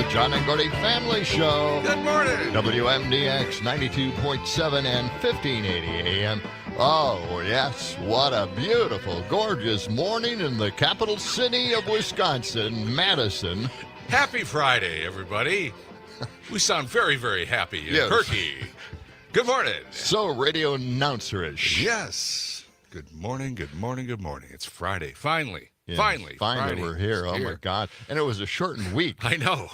John and Gordy Family Show. Good morning. WMDX 92.7 and 1580 AM. Oh, yes, what a beautiful, gorgeous morning in the capital city of Wisconsin, Madison. Happy Friday, everybody. We sound very, very happy and Yes. perky. Good morning. So radio announcer-ish. Yes. Good morning, good morning, good morning. It's Friday. Finally. Yeah, Finally Friday. We're here. It's Oh, my God. And it was a shortened week. I know.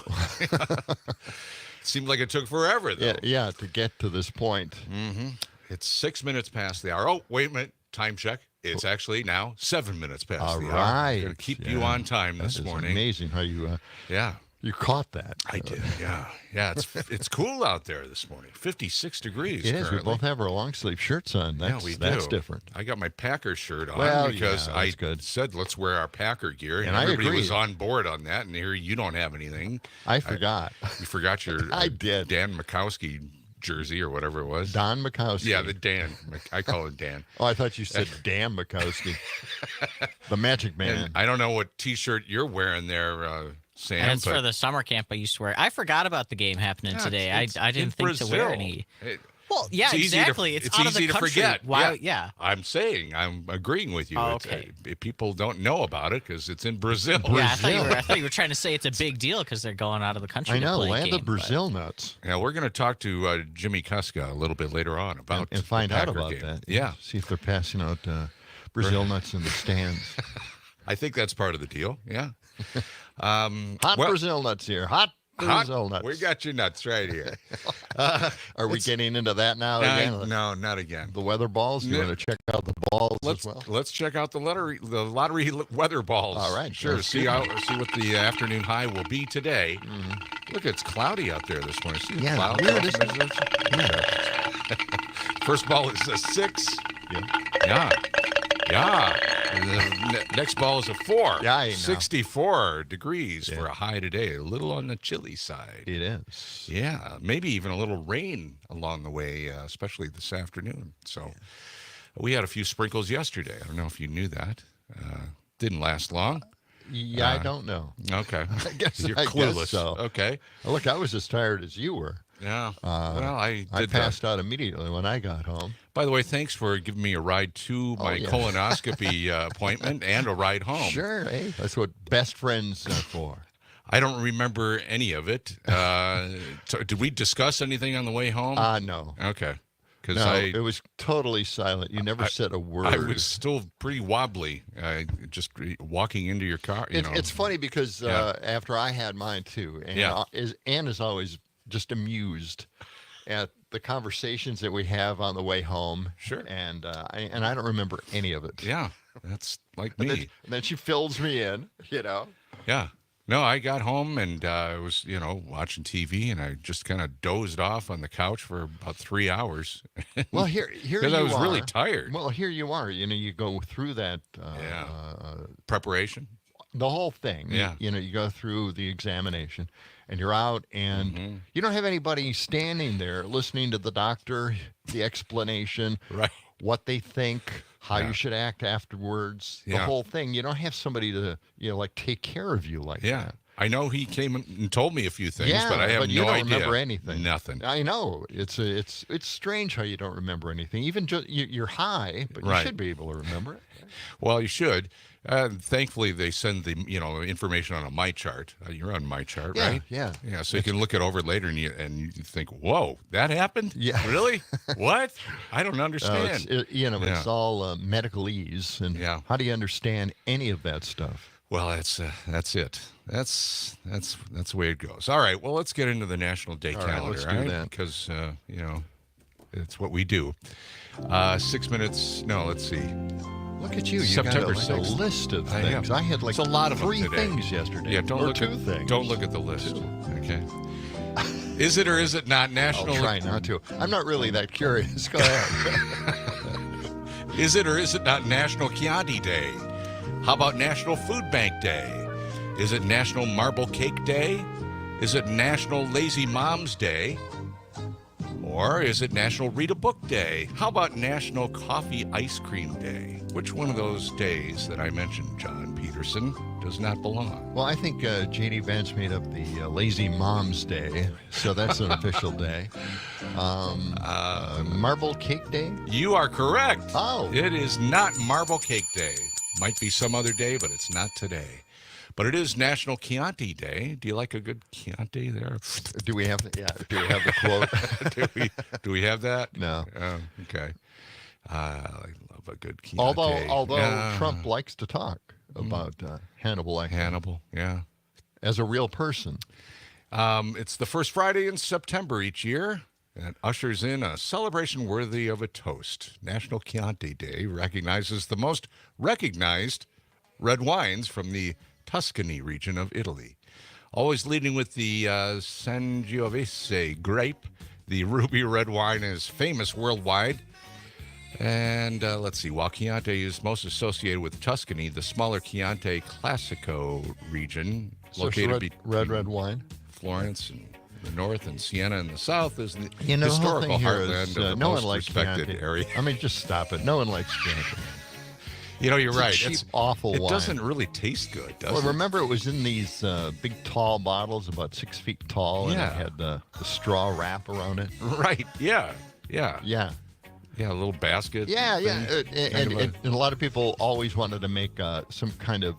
Seemed like it took forever, though. Yeah, to get to this point. Mm-hmm. It's 6 minutes past the hour. Oh, wait a minute. Time check. It's actually now 7 minutes past All the hour. right. I'm going to keep you on time this That is morning. Amazing how you you caught that. I did, yeah. Yeah, it's cool out there this morning. 56 degrees It is. currently. We both have our long sleeve shirts on. Yeah, we do. That's different. I got my Packer shirt on that's because I good. said let's wear our Packer gear, and I everybody agree. was on board on that. And here you don't have anything. I forgot. You forgot your I did. Dan Mikowski jersey or whatever it was. Don Mikowski. Yeah, the Dan. I call it Dan. Oh, I thought you said Dan Mikowski. The Magic Man. And I don't know what T-shirt you're wearing there, Sam. And it's but for the summer camp I used to wear. I forgot about the game happening Yeah, today. it's I in didn't think to wear Brazil. any. Well, Yeah, exactly. It's out of the easy to country. forget. Why? Yeah. I'm agreeing with you. Oh, It's, okay. People don't know about it because it's in Brazil. Yeah, I thought you were trying to say it's a big deal because they're going out of the country. I know, to play a land game, of Brazil nuts. Yeah, we're going to talk to Jimmy Kuska a little bit later on about And find the out Packer about game. that. Yeah, See if they're passing out Brazil nuts in the stands. I think that's part of the deal. Yeah. Hot Brazil nuts here. Hot Brazil nuts. We got your nuts right here. Are we getting into that now again? No, not again. The weather balls? Do you No. want to check out the balls Let's as well? let's check out the lottery weather balls. All right, sure. let's See do what the afternoon high will be today. Look, it's cloudy out there this morning. See the Yeah, clouds? weird, off isn't in the- First ball is a 6. Yeah. Yeah. The next ball is a 4. Yeah, I know. 64 degrees Yeah. for a high today. A little on the chilly side. It is. Yeah, maybe even a little rain along the way, especially this afternoon. So we had a few sprinkles yesterday. I don't know if you knew that. Didn't last long. Yeah, I don't know. Okay. I guess You're I guess clueless. so. Okay. Look, I was as tired as you were. Yeah. Well, I I did passed out immediately when I got home. By the way, thanks for giving me a ride to my yeah. colonoscopy appointment and a ride home. Sure, hey, that's what best friends are for. I don't remember any of it. Did we discuss anything on the way home? No. Okay. Because No, it was totally silent. You never said a word. I was still pretty wobbly, just walking into your car. It's funny because after I had mine too, and Ann is always just amused at the conversations that we have on the way home. Sure. And I don't remember any of it. Yeah, that's like And me. then she fills me in, Yeah. No, I got home and I was, watching TV, and I just kind of dozed off on the couch for about 3 hours. Well, here Because I was really tired. Well, here you are. You go through that. Preparation. The whole thing. Yeah. You go through the examination, and you're out, and you don't have anybody standing there listening to the doctor, the explanation, Right. what they think, how you should act afterwards, the Yeah. whole thing. You don't have somebody to, take care of you like Yeah. that. I know he came and told me a few things, Yeah, but I have you no don't idea. remember anything. Nothing. I know. It's strange how you don't remember anything. Even you're high, but you Right. should be able to remember it. Well, you should. Thankfully, they send the information on a My Chart. You're on My Chart, Yeah, right? yeah. Yeah, so you can look it over later and you think, "Whoa, that happened? Yeah. Really? What? I don't understand." It's all medicalese, and Yeah. how do you understand any of that stuff? Well, that's it. That's the way it goes. All right. Well, let's get into the National Day All right, calendar, let's do that. Because it's what we do. 6 minutes. No, let's see. Look at you. You September got a 6th. list of I things. know. I had like It's a lot of them 3 today. things yesterday. Yeah, don't or look 2 at things. Don't look at the list. Okay. Is it or is it not I'll National? try not to. I'm not really that curious. Go ahead. Is it or is it not National Chianti Day? How about National Food Bank Day? Is it National Marble Cake Day? Is it National Lazy Moms Day? Or is it National Read a Book Day? How about National Coffee Ice Cream Day? Which one of those days that I mentioned, John Peterson, does not belong? Well, I think J.D. Vance made up the Lazy Mom's Day, so that's an official day. Marble Cake Day? You are correct. Oh. It is not Marble Cake Day. Might be some other day, but it's not today. But it is National Chianti Day. Do you like a good Chianti there? Do we have the, do we have the quote? do we have that? No. Oh, okay. I love a good Chianti. Although Trump likes to talk about Hannibal Lecter. Hannibal, yeah. As a real person. It's the first Friday in September each year. And ushers in a celebration worthy of a toast. National Chianti Day recognizes the most recognized red wines from the Tuscany region of Italy. Always leading with the Sangiovese grape. The ruby red wine is famous worldwide. And let's see, while Chianti is most associated with Tuscany, the smaller Chianti Classico region, located red wine. Florence and the north and Siena in the south is the the whole historical thing here heartland is, of the no most one likes respected Chianti. area. I mean, just stop it. No one likes Chianti. You know, you're It's a right. cheap, awful it wine. doesn't really taste good, does Well, it? remember it was in these big, tall bottles, about 6 feet tall, and Yeah. it had the straw wrap around it. Right, yeah. Yeah. Yeah, a little basket. Yeah, yeah. thing. And a lot of people always wanted to make some kind of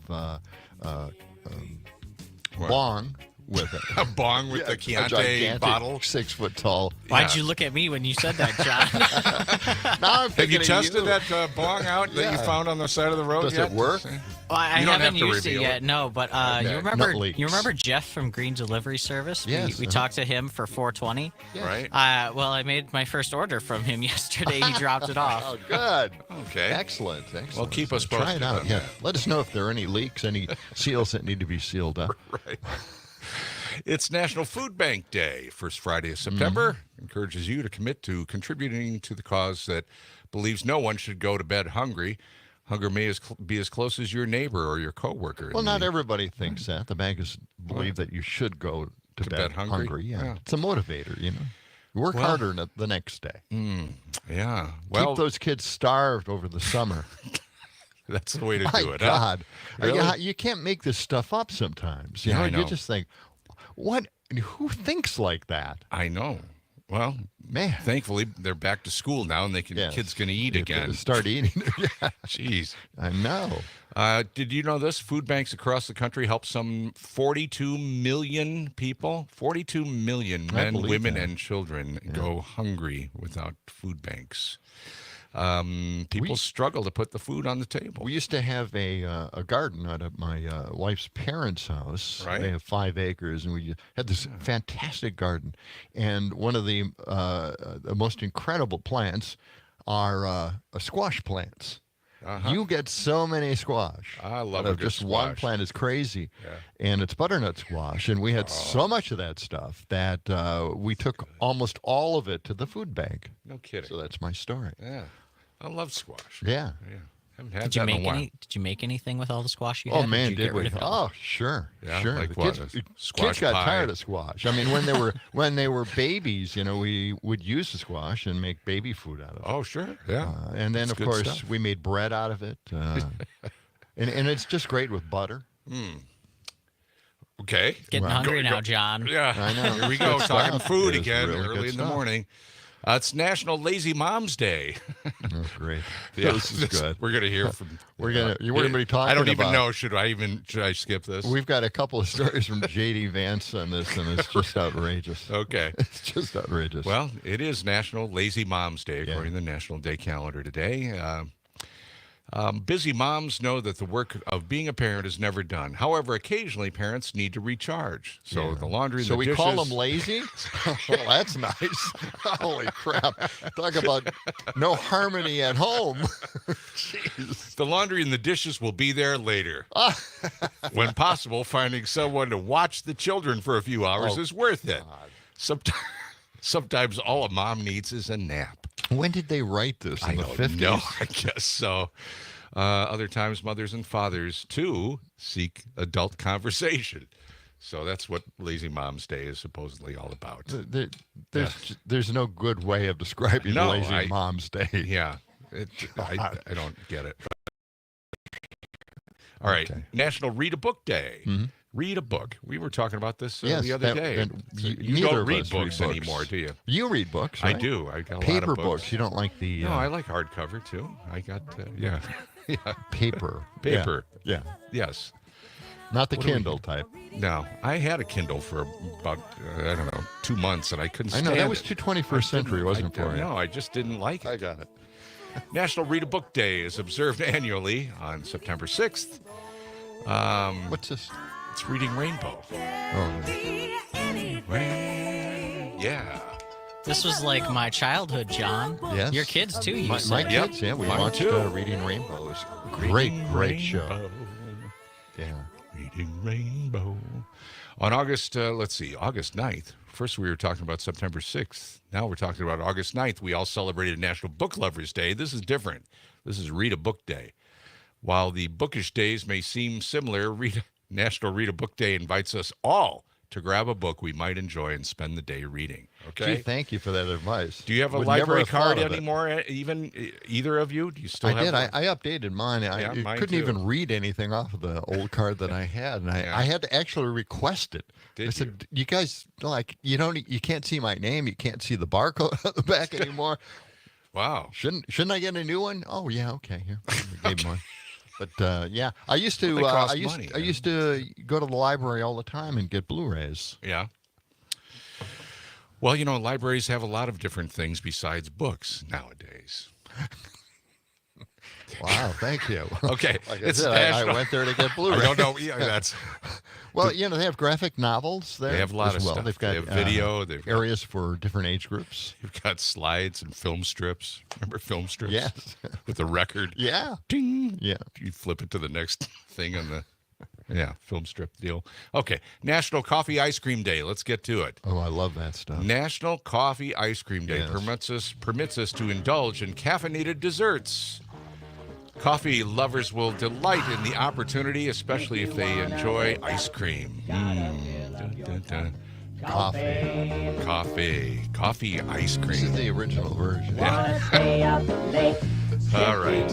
What? bong with it. A bong with the A Chianti gigantic, bottle. 6 foot tall. Why'd Yeah. you look at me when you said that, John? Now I'm Have thinking you of tested that bong out that you Yeah. found on the side of the road Does yet? it work? Well, I You don't haven't have to used it reveal yet, it. no. But Okay. you Nut leaks. remember Jeff from Green Delivery Service? Yes, We talked to him for 420. Right? Well, I made my first order from him yesterday. He dropped it off. Oh, good. Okay. Excellent. Well, keep us Try posted it out. on Yeah. that. Let us know if there are any leaks, any seals that need to be sealed up. Right. It's National Food Bank Day, first Friday of September. Encourages you to commit to contributing to the cause that believes no one should go to bed hungry. Hunger may be as close as your neighbor or your coworker. Well, not everybody thinks that. The bankers believe that you should go to bed hungry. Yeah. It's a motivator, you know. You work harder the next day. Yeah. Well, Keep those kids starved over the summer. that's the way to My do it. God. Huh? Really? You can't make this stuff up sometimes. You Yeah, know, I know. You just think, who thinks like that? I know. Well, Man. thankfully they're back to school now, and Yes. kids can eat You have to again. Start eating. Yeah, Jeez. I know. Did you know this? Food banks across the country help some 42 million people. 42 million I men, believe women, that. and children go hungry without food banks. People struggle to put the food on the table. We used to have a garden out at my wife's parents' house. Right. They have 5 acres, and we had this fantastic garden. And one of the most incredible plants are squash plants. Uh-huh. You get so many squash. I love Out a of good just one squash. plant is crazy. Yeah. And it's butternut squash. And we had so much of that stuff that we took almost all of it to the food bank. No kidding. So that's my story. Yeah. I love squash. Yeah. Yeah. Haven't had Did you that in a make while. Did you make anything with all the squash you had? Oh or man, you did get we? rid of it all? Oh, sure, Yeah, sure. like The what, kids, a squash kids got pie? tired of squash. I mean, when they were babies, you know, we would use the squash and make baby food out of it. Oh, sure. Yeah. And then, That's of good course, stuff. we made bread out of it, and it's just great with butter. Okay. Getting hungry now, John. Yeah. I know. Here we go. Good Talking stuff. food It is again really early good in the stuff. morning. It's National Lazy Mom's Day. Oh, great. Yeah, This is good. We're gonna hear from. We're gonna be talking. I don't even about- know. Should I skip this? We've got a couple of stories from J.D. Vance on this, and it's just outrageous. Okay. It's just outrageous. Well, it is National Lazy Mom's Day, according to the National Day calendar today. Busy moms know that the work of being a parent is never done. However, occasionally parents need to recharge. So the laundry, So the we dishes. call them lazy? Well, that's nice. Holy crap. Talk about no harmony at home. Jeez. The laundry and the dishes will be there later. When possible, finding someone to watch the children for a few hours is worth it. Sometimes all a mom needs is a nap. When did they write this? In I the don't 50s? know. I guess so. Other times, mothers and fathers, too, seek adult conversation. So that's what Lazy Mom's Day is supposedly all about. This there's no good way of describing Lazy Mom's Day. Yeah. I don't get it. All right. Okay. National Read a Book Day. Mm-hmm. Read a book. We were talking about this the other day. And You don't read books anymore, do you? You read books, right? I do. I got a lot Paper of books. You don't like the... No, I like hardcover, too. I got, yeah. Paper. Paper. Yeah. Yes. Not the Kindle type. No. I had a Kindle for about, 2 months, and I couldn't stand it. I know, that was too 21st century, wasn't for you? No, I just didn't like it. I got it. National Read a Book Day is observed annually on September 6th. What's this? It's Reading Rainbow. Oh, Yeah. This was like my childhood, John. yes. Your kids, too, you My said. kids, yeah. We Mine watched too. Reading Rainbows. Great show. Yeah. Reading Rainbow. On August 9th. First we were talking about September 6th. Now we're talking about August 9th. We all celebrated National Book Lovers Day. This is different. This is Read a Book Day. While the bookish days may seem similar, National Read a Book Day invites us all to grab a book we might enjoy and spend the day reading. Okay? Gee, thank you for that advice. Do you have a Would never library have thought card of it. anymore, even either of you? Do you still I have did. one? I updated mine. I mine couldn't too. even read anything off of the old card that I had, and I had to actually request it. Did I said, "You guys you can't see my name. You can't see the barcode on the back anymore. Wow. Shouldn't I get a new one? Oh yeah, okay. Here, I gave him one. But yeah, I used to. They cost money. I man. used to go to the library all the time and get Blu-rays. Yeah. Well, libraries have a lot of different things besides books nowadays. Wow, thank you. Okay. Like It's I said, I national- went there to get I Blu-rays. don't know. Yeah, that's. Well, they have graphic novels there. They have a lot as of well. stuff. They've got They have video. They've got- areas for different age groups. You've got slides and film strips. Remember film strips? Yes. With the record. Yeah. Ding. Yeah. You flip it to the next thing on the film strip deal. Okay. National Coffee Ice Cream Day. Let's get to it. Oh, I love that stuff. National Coffee Ice Cream Day Yes. permits us to indulge in caffeinated desserts. Coffee lovers will delight in the opportunity, especially if they enjoy ice cream. Dun, dun, dun. Coffee ice This is cream. the original version. All right.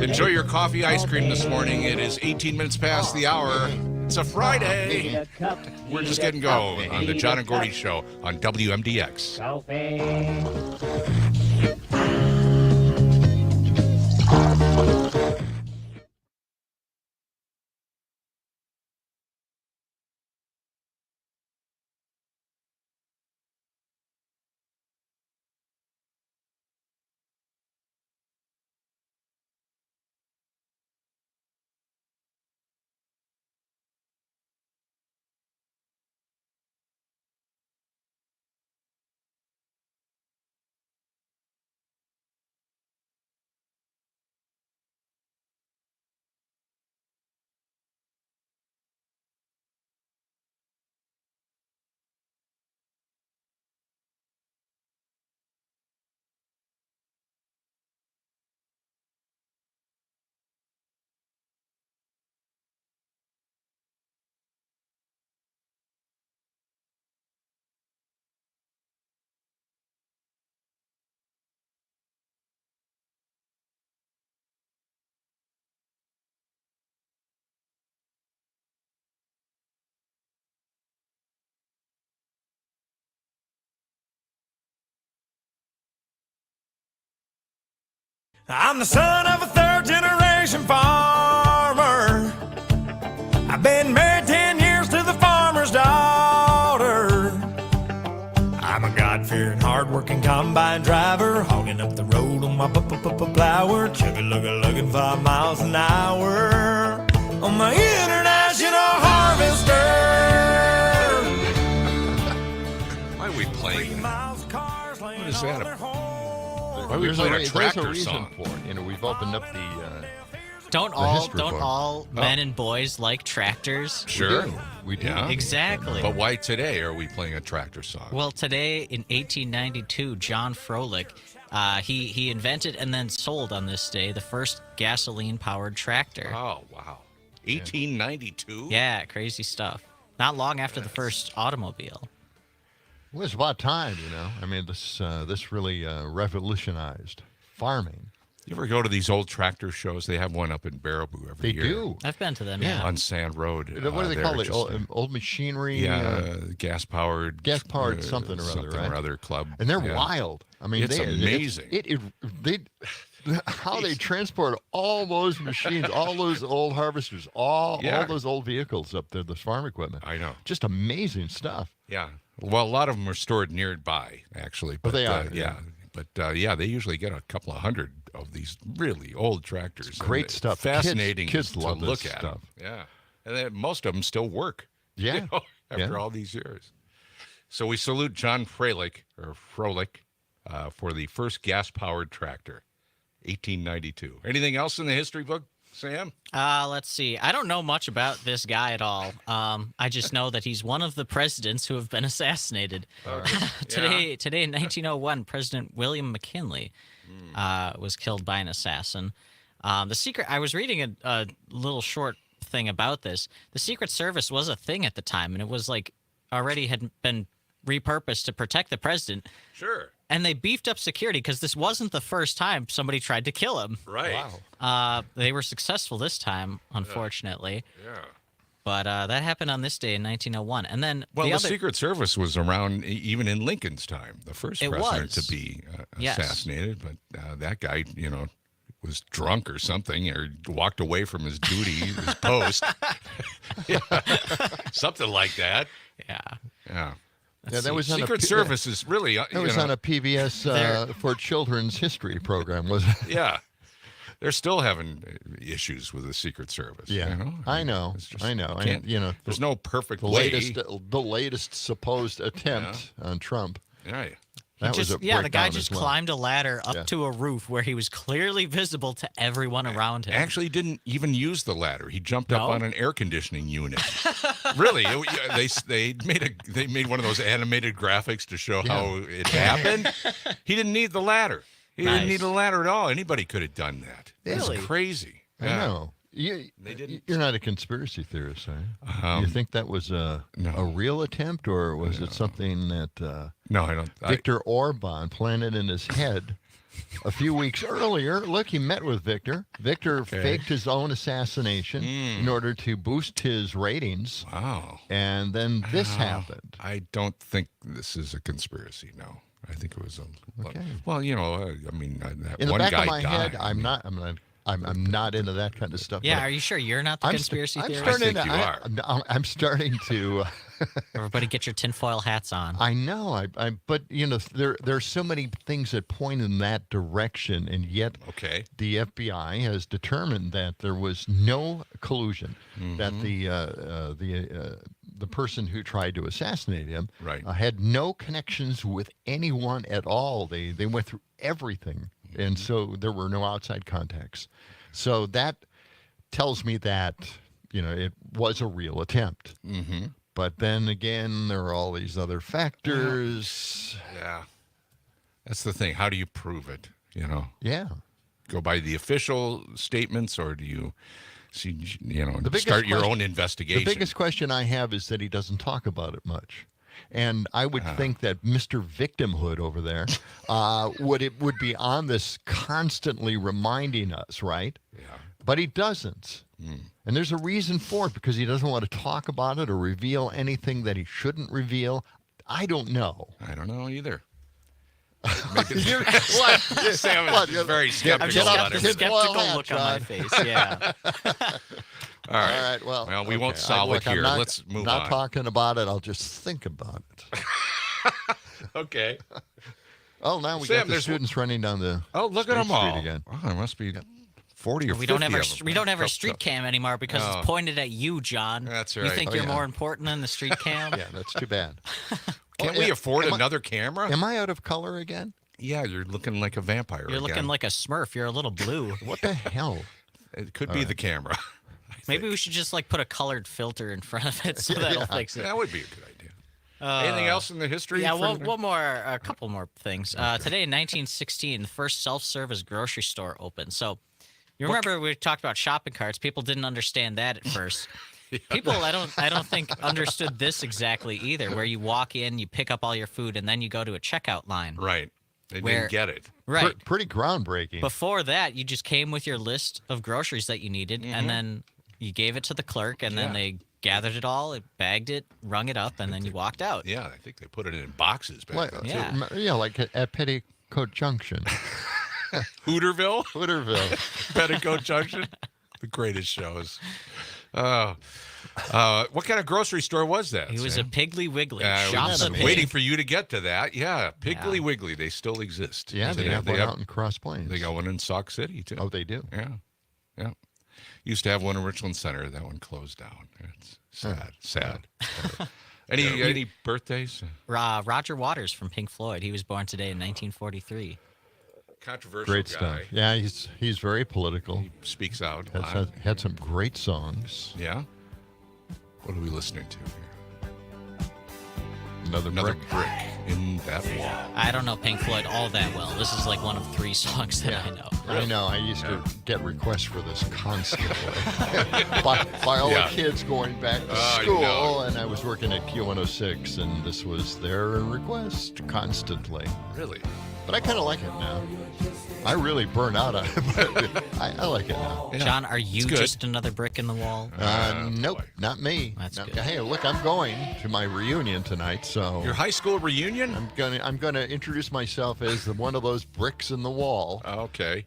Enjoy your coffee ice cream this morning. It is 18 minutes past the hour. It's a Friday. We're just getting going on the John and Gordy Show on WMDX. I'm the son of a third-generation farmer. I've been married 10 years to the farmer's daughter. I'm a God-fearing, hard-working combine driver, hogging up the road on my plower, chugga-lugga-lugging 5 miles an hour on my international harvester. Why are we playing that? What is that? Why are we There's playing a there's tractor reason song? for it. We've opened up the. Don't history book. all men and boys like tractors? Sure. We do. Yeah. Exactly. But why today are we playing a tractor song? Well, today in 1892, John Froelich, he invented and then sold on this day the first gasoline-powered tractor. Oh, wow. 1892? Yeah, crazy stuff. Not long after the first automobile. It was about time, I mean, this really revolutionized farming. You ever go to these old tractor shows? They have one up in Baraboo every They year. do. I've been to them, Yeah. yeah. On Sand Road. What do they call it? Just, Old machinery? gas-powered. Something or other, something right? or other club. And they're Yeah. wild. I mean, It's amazing. How they transport all those machines, all those old harvesters, all those old vehicles up there, this farm equipment. I know. Just amazing stuff. Yeah. Well, a lot of them are stored nearby, actually. But they are. Yeah. But, they usually get a couple of hundred of these really old tractors. It's great stuff. Fascinating Kids to love look this at. stuff. Yeah. And then most of them still work. Yeah. After all these years. So we salute John Froelich, for the first gas-powered tractor, 1892. Anything else in the history book, Sam? Let's see. I don't know much about this guy at all. I just know that he's one of the presidents who have been assassinated. Today in 1901, President William McKinley was killed by an assassin. The secret. I was reading a little short thing about this. The Secret Service was a thing at the time, and it was already had been repurposed to protect the president. Sure. And they beefed up security because this wasn't the first time somebody tried to kill him. Right. Wow. They were successful this time, unfortunately. Yeah. But that happened on this day in 1901. And then the Secret Service was around even in Lincoln's time, the first president to be assassinated. But that guy, was drunk or something, or walked away from his duty, his post. Something like that. Yeah. Yeah. Yeah, that was Secret Service is really. That was on a PBS for children's history program, wasn't it? Yeah. They're still having issues with the Secret Service. Yeah, I know. And, there's no perfect the way. The latest supposed attempt on Trump. Yeah. The guy just climbed a ladder up to a roof where he was clearly visible to everyone around him. Actually, didn't even use the ladder. He jumped up on an air conditioning unit. Really, they made one of those animated graphics to show how it happened. He didn't need the ladder. He didn't need a ladder at all. Anybody could have done that. Really? It's crazy. I know. You're not a conspiracy theorist, are you? You think that was a real attempt, or was it something that no, I don't. Viktor Orban planted in his head a few weeks earlier? Look, he met with Viktor. Viktor faked his own assassination in order to boost his ratings. Wow. And then this happened. I don't think this is a conspiracy, no. I think it was a... Okay. Well, I mean, that in one the back guy of my died. head, I'm not into that kind of stuff. Yeah, are you sure you're not the conspiracy theorist? I think you are. I'm starting to. Everybody, get your tinfoil hats on. I know, but there's so many things that point in that direction, and yet the FBI has determined that there was no collusion. That the person who tried to assassinate him had no connections with anyone at all. They went through everything. And so there were no outside contacts. So that tells me that, it was a real attempt. Mm-hmm. But then again, there are all these other factors. Yeah. That's the thing. How do you prove it? Yeah. Go by the official statements, or do you start your own investigation? The biggest question I have is that he doesn't talk about it much. And I would think that Mr. Victimhood over there would be on this constantly reminding us, right? Yeah. But he doesn't. And there's a reason for it, because he doesn't want to talk about it or reveal anything that he shouldn't reveal. I don't know. I don't know either. Sam is very skeptical about it. Skeptical look on my face, yeah. All right. Well, we won't solve it here. Let's move on. Not talking about it. I'll just think about it. Okay. Oh, now we got the students running down the look at them all again. Oh, there must be 40 or 50 we don't have of them. We don't have our street cam anymore because it's pointed at you, John. That's right. You think you're more important than the street cam? Yeah, that's too bad. Can't we afford another camera? Am I out of color again? Yeah, you're looking like a vampire. You're looking like a Smurf. You're a little blue. What the hell? It could be the camera. Maybe we should just put a colored filter in front of it so that'll fix it. That would be a good idea. Anything else in the history? Yeah, a couple more things. Today in 1916, the first self-service grocery store opened. So you remember we talked about shopping carts. People didn't understand that at first. People, I don't think understood this exactly either. Where you walk in, you pick up all your food, and then you go to a checkout line. Right. They Where- didn't get it. Right. Pretty groundbreaking. Before that, you just came with your list of groceries that you needed, and then you gave it to the clerk, and then they gathered it all, bagged it, rung it up, and then you walked out. Yeah, I think they put it in boxes back then. Yeah. Like at Petticoat Junction. Hooterville? Hooterville. Petticoat Junction? The greatest shows. What kind of grocery store was that? It was a Sam? Piggly Wiggly. I Shop was the Pig. waiting for you to get to that. Yeah, Piggly Yeah. Wiggly. They still exist. Yeah, they have one out in Cross Plains. They got one in Sauk City, too. Oh, they do? Yeah. Yeah. Used to have one in Richland Center. That one closed down. It's sad. Any birthdays? Roger Waters from Pink Floyd. He was born today in 1943. Controversial Great guy. stuff. Yeah, he's very political. He speaks out. Had some great songs. Yeah. What are we listening to here? Another Another brick. brick in that wall. I don't know Pink Floyd all that well. This is like one of 3 songs that I know. I know. I used to get requests for this constantly by all the kids going back to school, know. and I was working at Q106, and this was their request constantly. Really? But I kind of like it now. I really burn out on it, but I like it now. Yeah. John, are you It's good. just another brick in the wall? Nope, boy. not me. That's No, good. Hey, look, I'm going to my reunion tonight, so Your high school reunion? I'm gonna introduce myself as one of those bricks in the wall. Okay.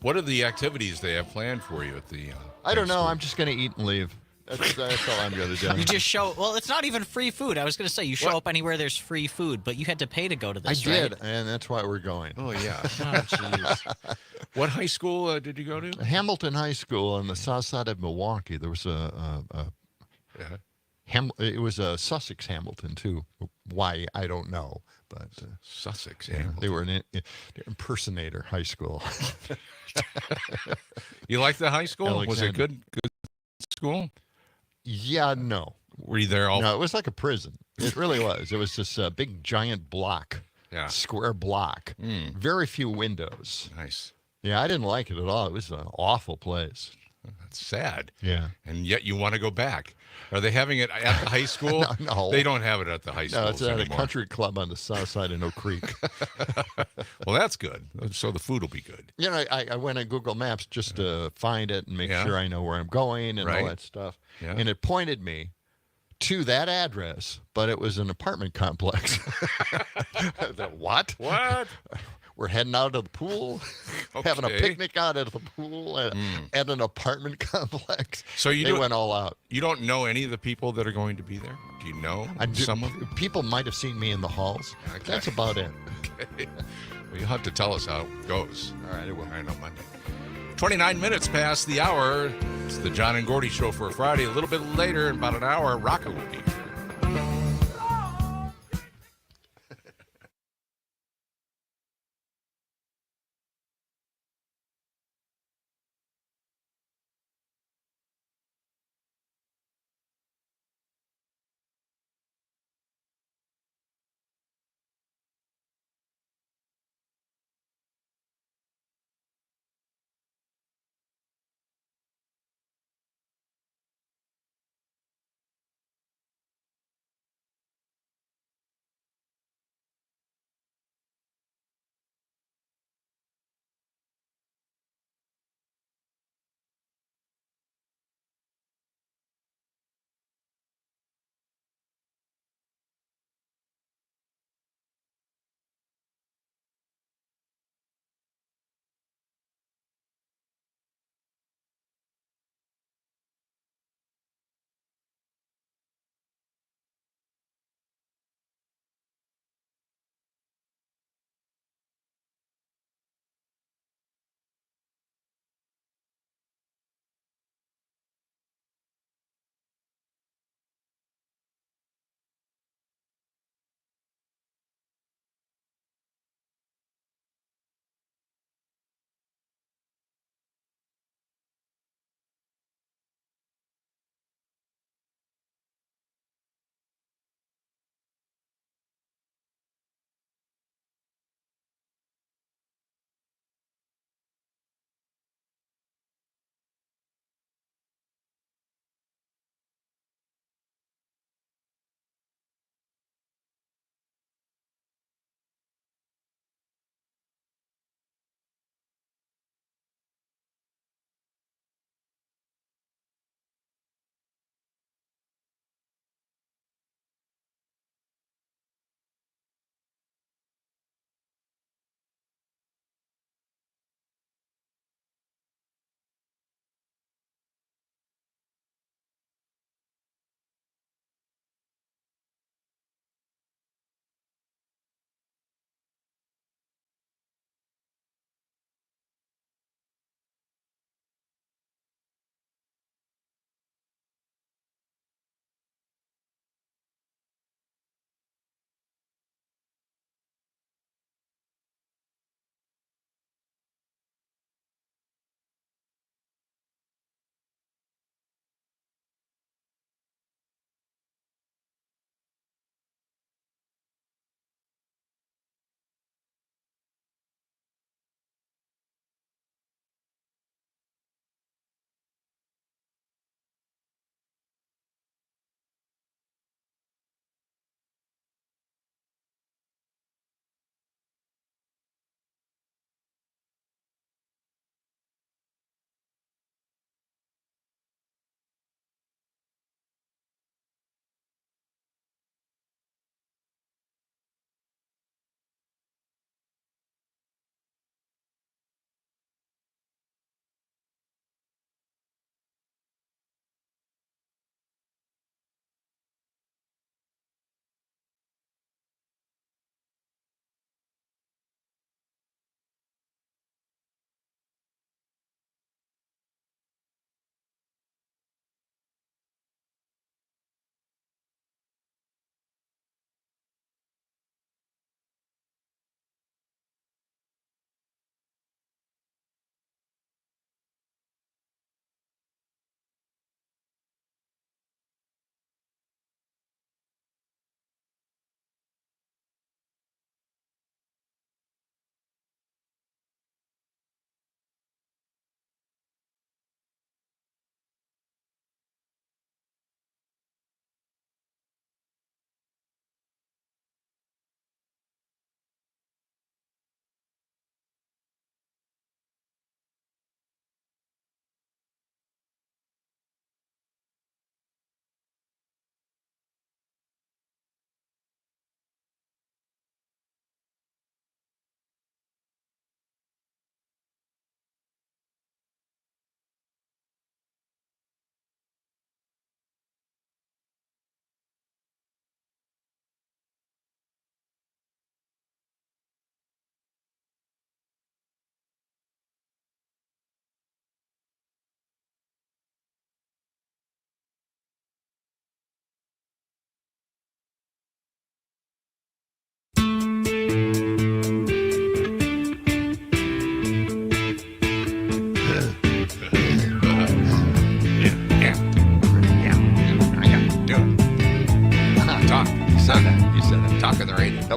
What are the activities they have planned for you at the I don't high know. school? I'm just gonna eat and leave. That's all I'm gonna do. You just show. Well, it's not even free food. I was going to say you show What? up anywhere there's free food, but you had to pay to go to I this. did, Right? and that's why we're going. Oh, yeah. Oh, jeez. What high school did you go to? Hamilton High School on the south side of Milwaukee. There was Yeah. it was a Sussex Hamilton too. Why I don't know, but Sussex. yeah, Hamilton. they were an impersonator high school. You liked the high school? Was it Alexander. good school? Yeah, no, Were you there all? no, it was like a prison. It really was. It was this big giant block, Yeah. square block, Mm, very few windows. nice. Yeah, I didn't like it at all. It was an awful place. That's sad. Yeah. And yet you want to go back. Are they having it at the high school? No. They don't have it at the high school No, it's at a anymore. country club on the south side of Oak Creek. Well, that's good. So the food will be good. You know, I went on Google Maps just to find it and make Yeah. sure I know where I'm going and Right. all that stuff. Yeah. And it pointed me to that address, but it was an apartment complex. I thought, what? What? We're heading out to the pool, having a Okay. picnic out at the pool at an apartment complex. So you they do- went all out. You don't know any of the people that are going to be there? Do you know some of them? People might have seen me in the halls. Okay. That's about it. Okay. Well, you'll have to tell us how it goes. All right, I will. All right, on Monday. 29 minutes past the hour. It's the John and Gordy Show for Friday. A little bit later, in about an hour, Rocco will be here.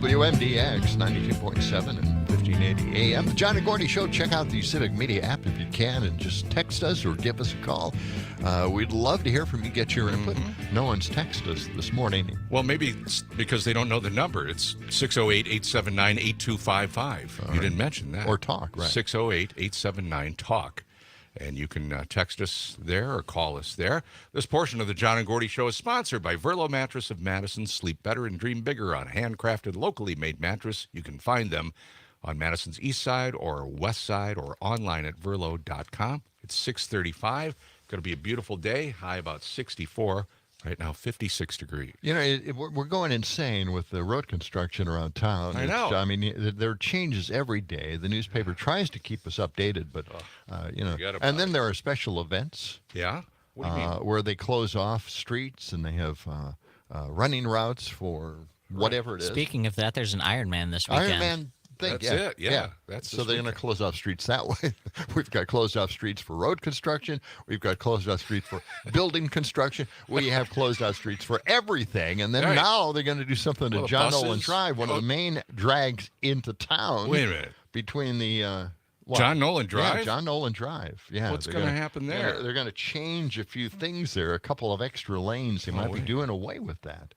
WMDX 92.7 and 1580 AM. The John and Gordy Show. Check out the Civic Media app if you can and just text us or give us a call. We'd love to hear from you, get your input. No one's texted us this morning. Well, maybe it's because they don't know the number. It's 608-879-8255. You didn't mention that. Or talk, right. 608-879-TALK. And you can text us there or call us there. This portion of the John and Gordy Show is sponsored by Verlo Mattress of Madison. Sleep better and dream bigger on a handcrafted, locally made mattress. You can find them on Madison's east side or west side or online at verlo.com. It's 6:35. Going to be a beautiful day. High about 64. Right now, 56 degrees. You know, we're going insane with the road construction around town. I know. I mean, there are changes every day. The newspaper tries to keep us updated, but, you know. And then there are special events. Yeah? What do you mean? Where they close off streets and they have running routes for whatever it is. Speaking of that, there's an Ironman this weekend. Ironman thing. That's it. Yeah. That's so they're going to close off streets that way. We've got closed off streets for road construction. We've got closed off streets for building construction. We have closed off streets for everything. And then now they're going to do something to John Nolan Drive, one of the main drags into town. Wait a minute. Between the John Nolan Drive? Yeah, John Nolan Drive. Yeah. What's going to happen there? They're going to change a few things there, a couple of extra lanes. They might be doing away with that.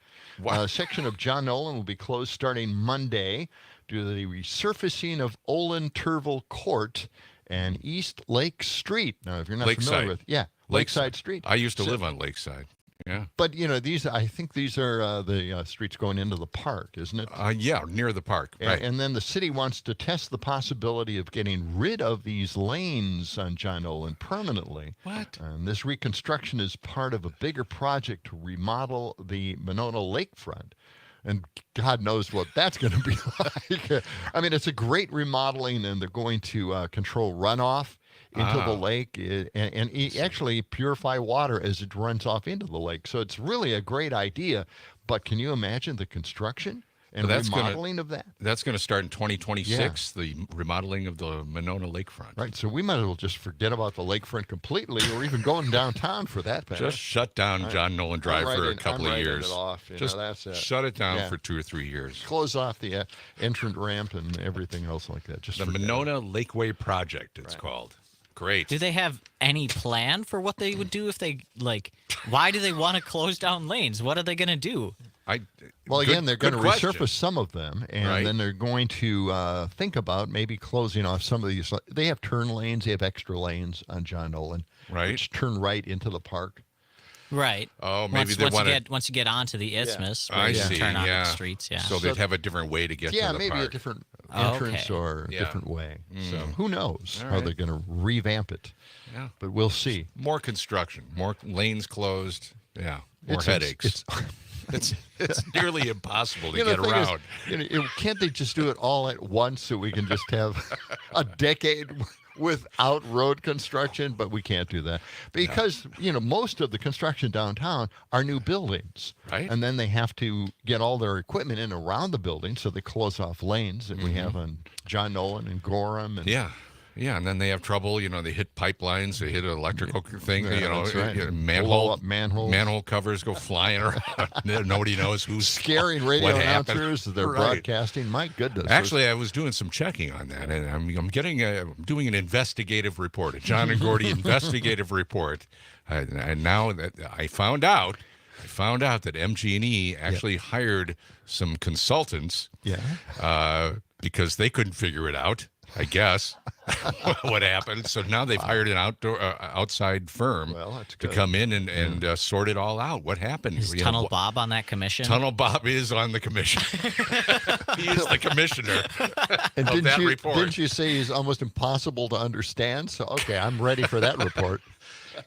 A section of John Nolan will be closed starting Monday due to the resurfacing of Olin Turville Court and East Lake Street. Now, if you're not familiar with Lakeside Street. I used to live on Lakeside. Yeah. But, you know, I think these are the streets going into the park, isn't it? Yeah, near the park. Right. And then the city wants to test the possibility of getting rid of these lanes on John Nolan permanently. What? And this reconstruction is part of a bigger project to remodel the Monona lakefront. And God knows what that's going to be like. I mean, it's a great remodeling, and they're going to control runoff into the lake and actually purify water as it runs off into the lake. So it's really a great idea. But can you imagine the construction and remodeling of that? That's going to start in 2026, the remodeling of the Monona lakefront. Right. So we might as well just forget about the lakefront completely, or even going downtown for that matter. Just shut down John Nolan Drive for a couple of years. It off, just that's it. Shut it down for 2 or 3 years. Close off the entrance ramp and everything else like that. Just the Monona Lakeway Project, it's called. Great. Do they have any plan for what they would do if they, why do they want to close down lanes? What are they going to do? Again, they're going to resurface some of them, and then they're going to think about maybe closing off some of these. They have turn lanes. They have extra lanes on John Nolan, which turn right into the park. Right. Oh, maybe they want to... Once you get onto the isthmus, I see, turn on the streets, So they'd have a different way to get to the park. Yeah, maybe a different entrance or a different way. So who knows how they're going to revamp it. Yeah. But we'll see. More construction, more lanes closed. Yeah, more headaches. It's nearly impossible to get around. Can't they just do it all at once so we can just have a decade without road construction? But we can't do that because, most of the construction downtown are new buildings. Right. And then they have to get all their equipment in around the building, so they close off lanes that we have on John Nolan and Gorham. And, Yeah, and then they have trouble. They hit pipelines, they hit an electrical thing. That's right. Manhole covers go flying around. Nobody knows who's scaring radio announcers that they're broadcasting. My goodness! Actually, I was doing some checking on that, and I'm doing an investigative report, a John and Gordy investigative report, and now that I found out that MG&E actually hired some consultants. Because they couldn't figure it out. I guess what happened. So now they've hired an outside firm to come in and sort it all out. What happened? Is Tunnel Bob on that commission? Tunnel Bob is on the commission. He is the commissioner and of that report. Didn't you say he's almost impossible to understand? So, okay, I'm ready for that report.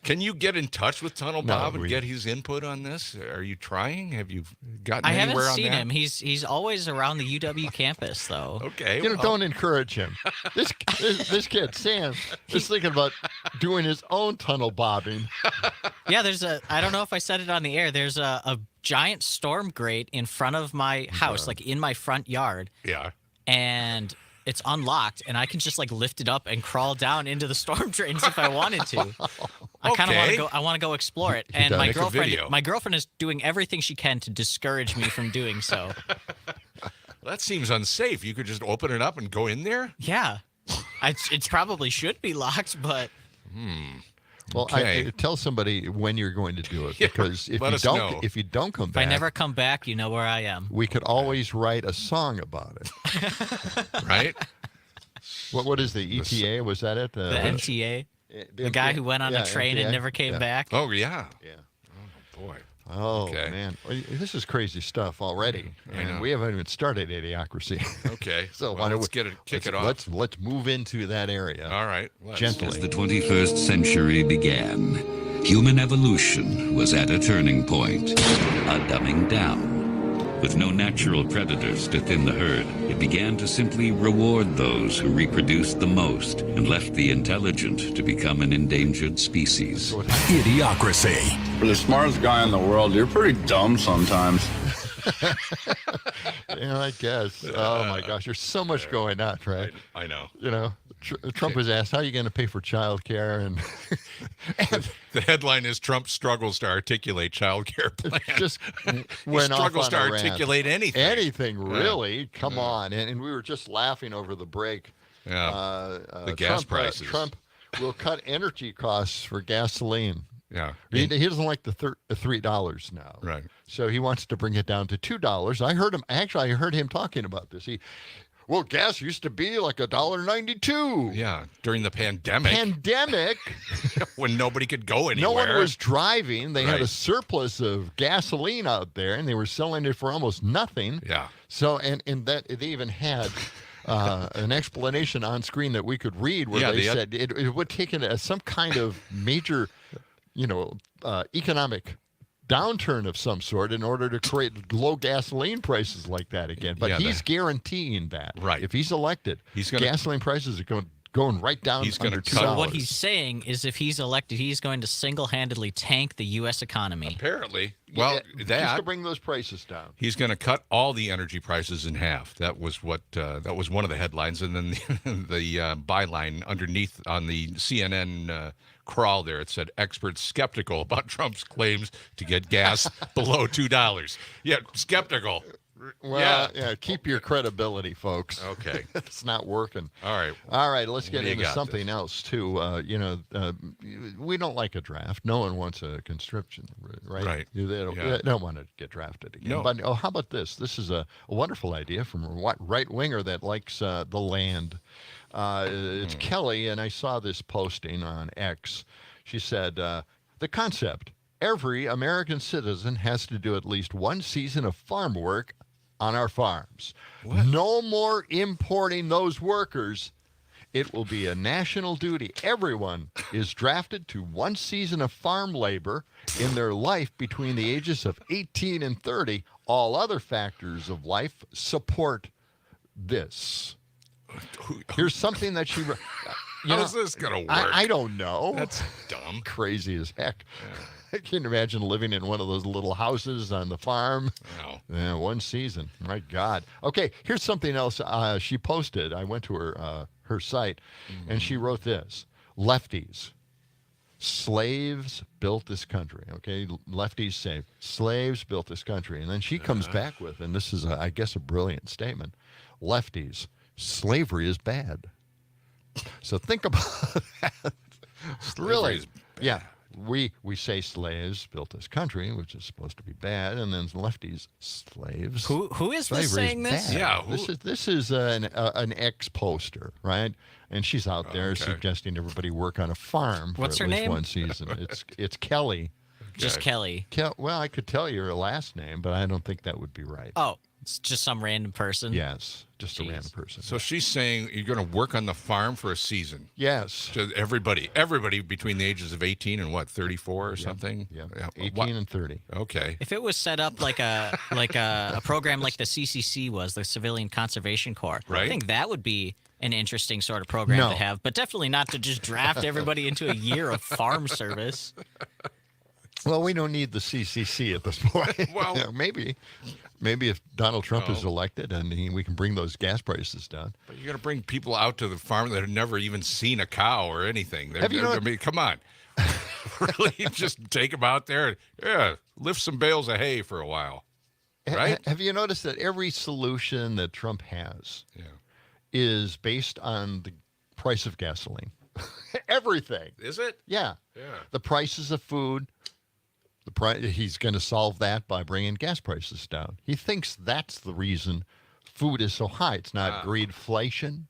Can you get in touch with Tunnel Bob and get his input on this? Are you trying? Have you gotten anywhere on that? I haven't seen him. He's always around the UW campus, though. Okay. Don't encourage him. This kid, Sam, is thinking about doing his own tunnel bobbing. Yeah, I don't know if I said it on the air, there's a giant storm grate in front of my house, in my front yard. Yeah. And it's unlocked, and I can just lift it up and crawl down into the storm drains if I wanted to. I kind of want to go. I want to go explore it. And my girlfriend is doing everything she can to discourage me from doing so. That seems unsafe. You could just open it up and go in there? Yeah. It probably should be locked, but Well, Okay. tell somebody when you're going to do it, Yeah, because if let you us don't, know. if you don't come if I back, never come back, you know where I am. we could always write a song about it. Right? What is the ETA? Was that it? The MTA, the guy who went on a train and never came back. Oh, yeah. Yeah. Oh, boy. Oh Okay. man, this is crazy stuff already, I and know. we haven't even started Idiocracy. Okay. So Well, why don't let's we kick it off. Let's move into that area. All right. Let's. Gently. As the 21st century began, human evolution was at a turning point, a dumbing down. With no natural predators to thin the herd, it began to simply reward those who reproduced the most and left the intelligent to become an endangered species. Idiocracy. For the smartest guy in the world, you're pretty dumb sometimes. Yeah, I guess. Oh my gosh, there's so much going on, right? I know. You know, Trump was asked, "How are you going to pay for child care?" And The headline is Trump struggles to articulate child care plan. just He went off struggles on to a rant. articulate anything. Anything, really? Come on. And we were just laughing over the break. Yeah. The gas prices. Trump will cut energy costs for gasoline. Yeah. He doesn't like the $3 now. Right. So he wants to bring it down to $2. I heard him talking about this. Well, gas used to be like $1.92. Yeah. During the pandemic, when nobody could go anywhere. No one was driving. They had a Right. surplus of gasoline out there, and they were selling it for almost nothing. Yeah. So, and that they even had an explanation on screen that we could read where Yeah, they the- said it would take it as some kind of major, economic downturn of some sort in order to create low gasoline prices like that again. But Yeah, he's guaranteeing that. Right. If he's elected, He's gonna- gasoline prices are going right down He's gonna under cut- So $2. what he's saying is if he's elected, he's going to single-handedly tank the U.S. economy. Apparently. Well, just that to bring those prices down. he's going to cut all the energy prices in half. That was what that was one of the headlines, and then the byline underneath on the CNN crawl there, it said experts skeptical about Trump's claims to get gas below $2. Yeah, skeptical. Well, yeah, keep your credibility, folks. Okay. It's not working. All right. All right, let's get do you into got something this? else too. We don't like a draft. No one wants a conscription, right? Right. They don't want to get drafted again. No. But how about this? This is a wonderful idea from a right winger that likes the land. It's Kelly, and I saw this posting on X. She said, the concept: every American citizen has to do at least one season of farm work on our farms. No more importing those workers. It will be a national duty. Everyone is drafted to one season of farm labor in their life between the ages of 18 and 30. All other factors of life support this. Here's something that she... How's this going to work? I don't know. That's dumb. Crazy as heck. I can imagine living in one of those little houses on the farm. No. Yeah, one season. My God. Okay, here's something else she posted. I went to her site, and she wrote this. Lefties. Slaves built this country. Okay, lefties say slaves built this country. And then she comes back with, and this is, I guess, a brilliant statement. Lefties. Slavery is bad. So think about that. Really? is bad. Yeah. We say slaves built this country, which is supposed to be bad, and then lefties, slaves. Who is Slavery this saying this? bad. Yeah, This is an ex poster, right? And she's out there Okay. suggesting everybody work on a farm for What's at her least name? one season. It's Kelly. Just Kelly. Well, I could tell you her last name, but I don't think that would be right. Oh, it's just some random person. Yes, just a Jeez. random person. So she's saying you're going to work on the farm for a season. Yes. To everybody between the ages of 18 and 34 or something. Yeah, What? 18 and 30. Okay. If it was set up like a program like the CCC was, the Civilian Conservation Corps, I Right. think that would be an interesting sort of program No. to have, but definitely not to just draft everybody into a year of farm service. Well, we don't need the CCC at this point. Well- Yeah, maybe if Donald Trump is elected and we can bring those gas prices down. But you're going to bring people out to the farm that have never even seen a cow or anything. Have you I not- mean, come on. Really? Just take them out there and, lift some bales of hay for a while. Right? Have you noticed that every solution that Trump has Yeah. is based on the price of gasoline? Everything. Is it? Yeah. Yeah. The prices of food. He's going to solve that by bringing gas prices down. He thinks that's the reason food is so high. It's not greedflation.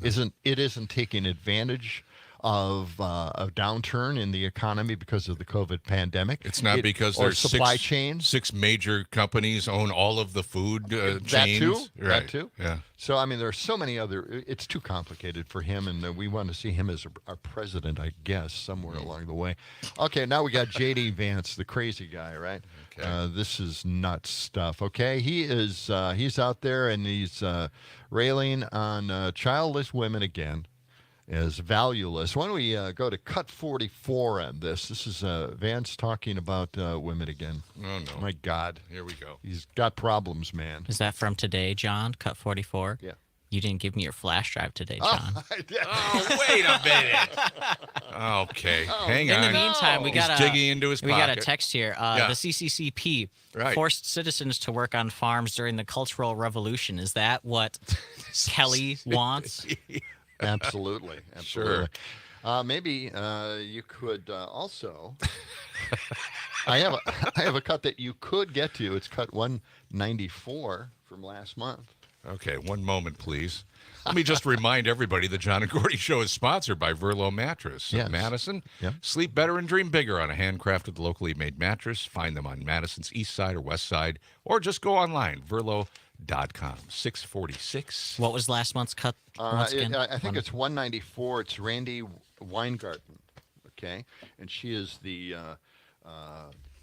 It isn't taking advantage of a downturn in the economy because of the COVID pandemic. It's not because or there's supply chains. 6 major companies own all of the food That chains. too. Right. That too. Yeah. So I mean, there are so many other. It's too complicated for him, and we want to see him as our president, I guess, somewhere along the way. Okay, now we got J.D. Vance, the crazy guy, right? Okay. This is nuts stuff. Okay, he's out there and he's railing on childless women again as valueless. Why don't we go to cut 44 on this? This is Vance talking about women again. Oh, no. My God. Here we go. He's got problems, man. Is that from today, John? Cut 44? Yeah. You didn't give me your flash drive today, John. Oh, wait a minute. Okay. Hang In on. the meantime, we He's got digging into his we got a pocket. text here. Yeah. The CCCP Right. forced citizens to work on farms during the Cultural Revolution. Is that what Kelly wants? Absolutely. Sure. Maybe you could also. I have a cut that you could get to. It's cut 194 from last month. Okay, one moment, please. Let me just remind everybody the John and Gordy Show is sponsored by Verlo Mattress Yes. of Madison. Yep. Sleep better and dream bigger on a handcrafted, locally made mattress. Find them on Madison's east side or west side, or just go online, verlo.com. 646. What was last month's cut once again? I think it's 194. It's Randy Weingarten. Okay, and she is the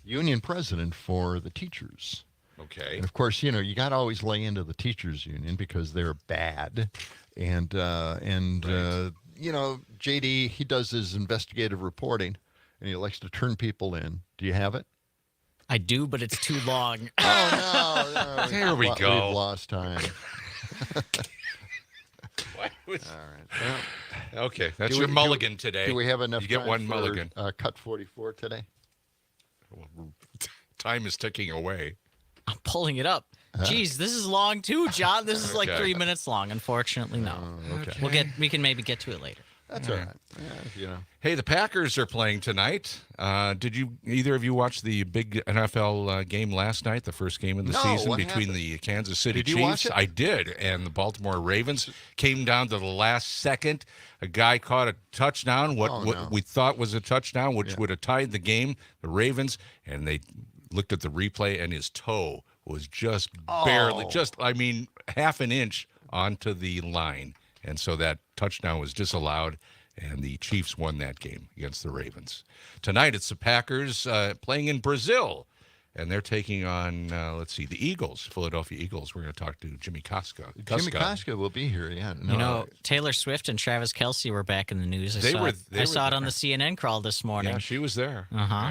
union president for the teachers. Okay. And of course, you got to always lay into the teachers union because they're bad, and JD, he does his investigative reporting, and he likes to turn people in. Do you have it? I do, but it's too long. Oh no! There we go. We've lost time. What was- All right. Okay, that's Do your we- mulligan today. Do we have enough? You get time one for, mulligan. Cut 44 today. Time is ticking away. I'm pulling it up. Jeez, this is long too, John. This is like Okay. 3 minutes long. Unfortunately, no. Okay. We can maybe get to it later. That's all right. Yeah, Hey, the Packers are playing tonight. Did either of you watch the big NFL game last night, the first game of the No, season what between happened? the Kansas City Did you Chiefs? watch it? I did, and the Baltimore Ravens came down to the last second. A guy caught a touchdown, what we thought was a touchdown, which would have tied the game. The Ravens, and they looked at the replay, and his toe was just barely, half an inch onto the line. And so that touchdown was disallowed, and the Chiefs won that game against the Ravens. Tonight, it's the Packers playing in Brazil, and they're taking on, the Eagles, Philadelphia Eagles. We're going to talk to Jimmy Koska. Jimmy Koska will be here. Yeah. No, Taylor Swift and Travis Kelce were back in the news. I saw it on the CNN crawl this morning. Yeah, she was there. Uh-huh.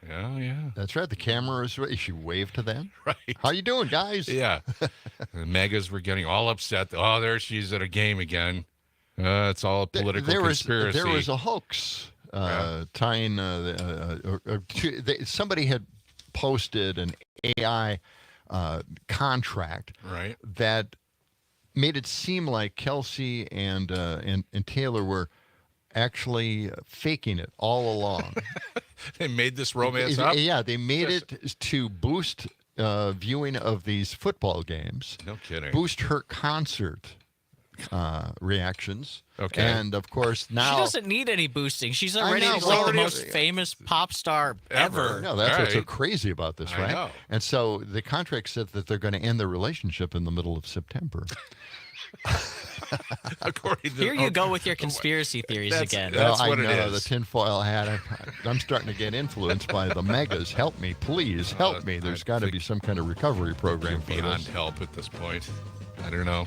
Yeah. that's right. The camera is right. She waved to them. Right. How you doing, guys? Yeah. The megas were getting all upset. Oh, there she is at a game again. It's all a political conspiracy. There was a hoax tying. Somebody had posted an AI contract right. that made it seem like Kelsey and Taylor were actually faking it all along. They made this romance up? Yeah, they made it to boost viewing of these football games. No kidding. Boost her concert reactions. Okay. And of course now She doesn't need any boosting. She's already know, like well, the it most is- famous pop star ever. No, that's what's so Right. crazy about this, I right? know. And so the contract said that they're going to end their relationship in the middle of September. According to Here you go with your conspiracy theories That's- again. That's I what it know, is. the tinfoil hat. I'm starting to get influenced by the megas. Help me, please. Help me. There's got to be some kind of recovery program for Beyond this. help at this point. I don't know.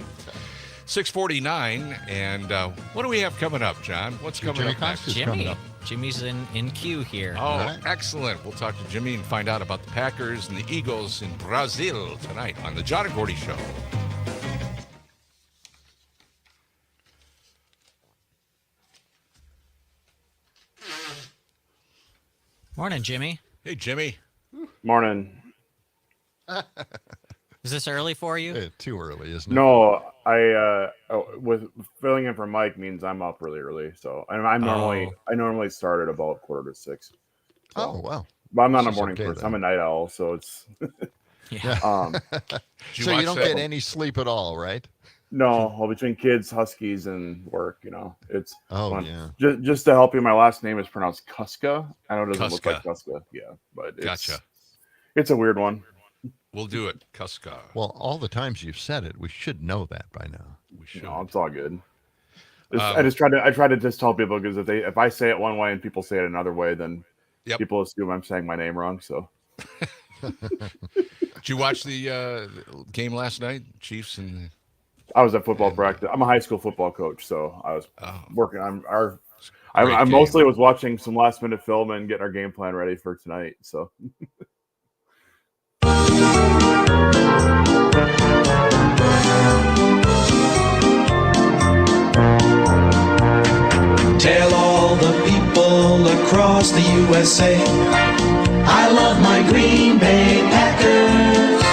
6:49, and what do we have coming up, John? What's coming Jimmy up next? Costa's coming Jimmy. up. Jimmy's in queue here. Oh, Right. excellent. We'll talk to Jimmy and find out about the Packers and the Eagles in Brazil tonight on the John and Gordy Show. Morning, Jimmy. Hey, Jimmy. Morning. Is this early for you? Too early, isn't it? No, with filling in for Mike means I'm up really early. So I normally start at about 5:45. Oh, wow. But I'm not This a is morning okay, person. then. I'm a night owl, so it's Yeah. So you don't get any sleep at all, right? no. Well, between kids, huskies, and work, it's Yeah. Just to help you, my last name is pronounced Kuska. I know it doesn't look like Kuska. Kuska, yeah, but Gotcha. It's a weird one. We'll do it, Kuska. Well, all the times you've said it, we should know that by now. We should. No, it's all good. I try to just tell people because if I say it one way and people say it another way, then people assume I'm saying my name wrong. So, did you watch the game last night, Chiefs and? I was at football practice. I'm a high school football coach, so I was working on I game. mostly was watching some last minute film and getting our game plan ready for tonight. So. Tell all the people across the USA, I love my Green Bay Packers,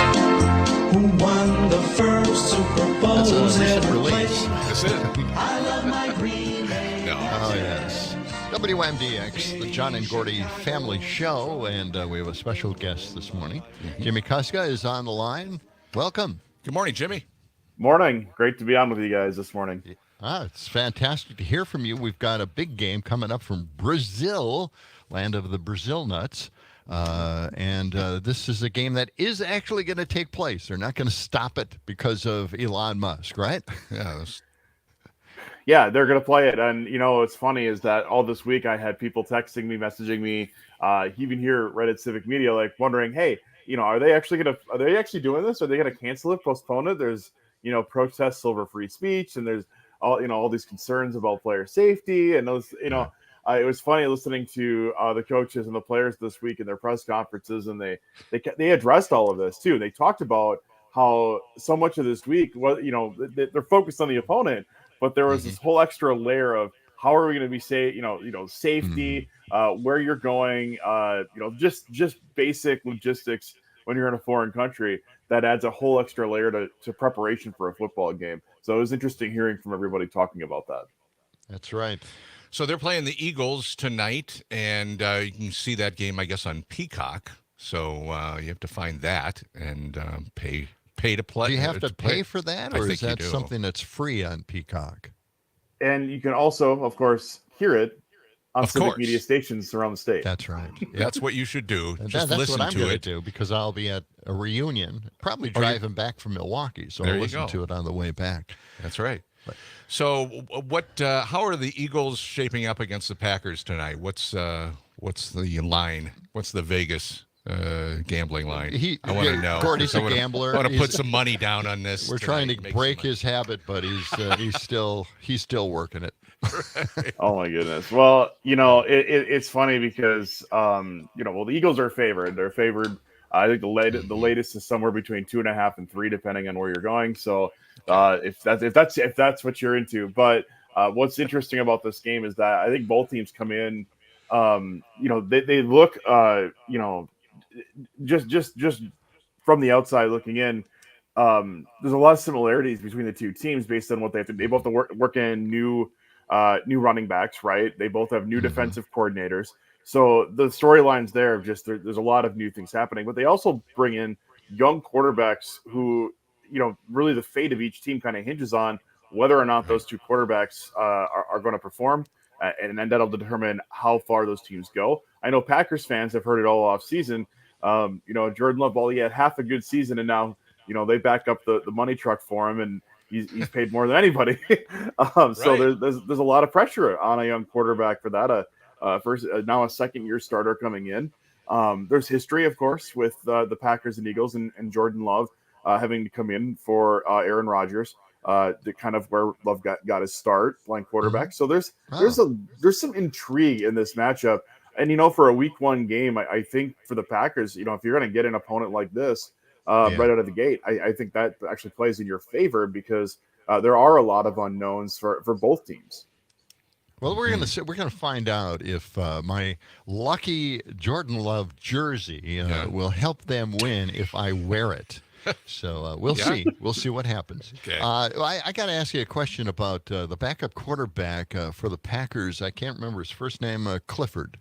who won the first Super Bowls That's a recent ever release. played. That's it. I love my Green Bay. No. Oh, yes. WMDX, the John and Gordy family show, and we have a special guest this morning. Jimmy Kuska is on the line. Welcome. Good morning, Jimmy. Morning. Great to be on with you guys this morning. It's fantastic to hear from you. We've got a big game coming up from Brazil, land of the Brazil nuts. And this is a game that is actually going to take place. They're not going to stop it because of Elon Musk, right? Yeah. Yeah, they're going to play it. And, what's funny is that all this week I had people texting me, messaging me, even here at Reddit Civic Media, like wondering, hey, are they actually doing this? Are they going to cancel it, postpone it? There's, protests over free speech, and there's all these concerns about player safety. And those, it was funny listening to the coaches and the players this week in their press conferences, and they addressed all of this too. They talked about how so much of this week was, they're focused on the opponent, but there was this whole extra layer of how are we going to be safety, where you're going, just basic logistics when you're in a foreign country. That adds a whole extra layer to preparation for a football game. So it was interesting hearing from everybody talking about that. That's right. So they're playing the Eagles tonight, and you can see that game, I guess, on Peacock. So you have to find that and pay to play. Do you have to pay for that, I or think is that you do. something that's free on Peacock? And you can also, of course, hear it on Of civic course. media stations around the state. That's right. That's what you should do. And Just that's listen what I'm to going to it. do because I'll be at a reunion, probably driving back from Milwaukee. So There I'll you listen go. to it on the way back. That's right. So, what? How are the Eagles shaping up against the Packers tonight? What's the line? What's the Vegas gambling line? I want to know. Gordy's I a wanna- gambler. I want to He's- put some money down on this. We're tonight, trying to make break some his habit, but he's still working it. Oh my goodness. Well, it's funny because the Eagles are favored. They're favored. I think the latest is somewhere between 2.5 and 3, depending on where you're going. So if that's what you're into. But what's interesting about this game is that I think both teams come in. They look just from the outside looking in. There's a lot of similarities between the two teams based on what they have to. They both have to work in new running backs, right? They both have new defensive coordinators. So the storylines there of just there's a lot of new things happening, but they also bring in young quarterbacks who, really the fate of each team kind of hinges on whether or not those two quarterbacks are going to perform, and then that'll determine how far those teams go. I know Packers fans have heard it all off season. Jordan Love, well, he had half a good season, and now they back up the money truck for him, and he's paid more than anybody. So there's a lot of pressure on a young quarterback for that. Now a second-year starter coming in. There's history, of course, with the Packers and Eagles and Jordan Love having to come in for Aaron Rodgers, the kind of where Love got his start playing quarterback. So there's some intrigue in this matchup. And for a week 1 game, I think for the Packers, if you're going to get an opponent like this right out of the gate, I think that actually plays in your favor because there are a lot of unknowns for both teams. Well, we're gonna find out if my lucky Jordan Love jersey will help them win if I wear it. So we'll see. We'll see what happens. Okay. I got to ask you a question about the backup quarterback for the Packers. I can't remember his first name, Clifford.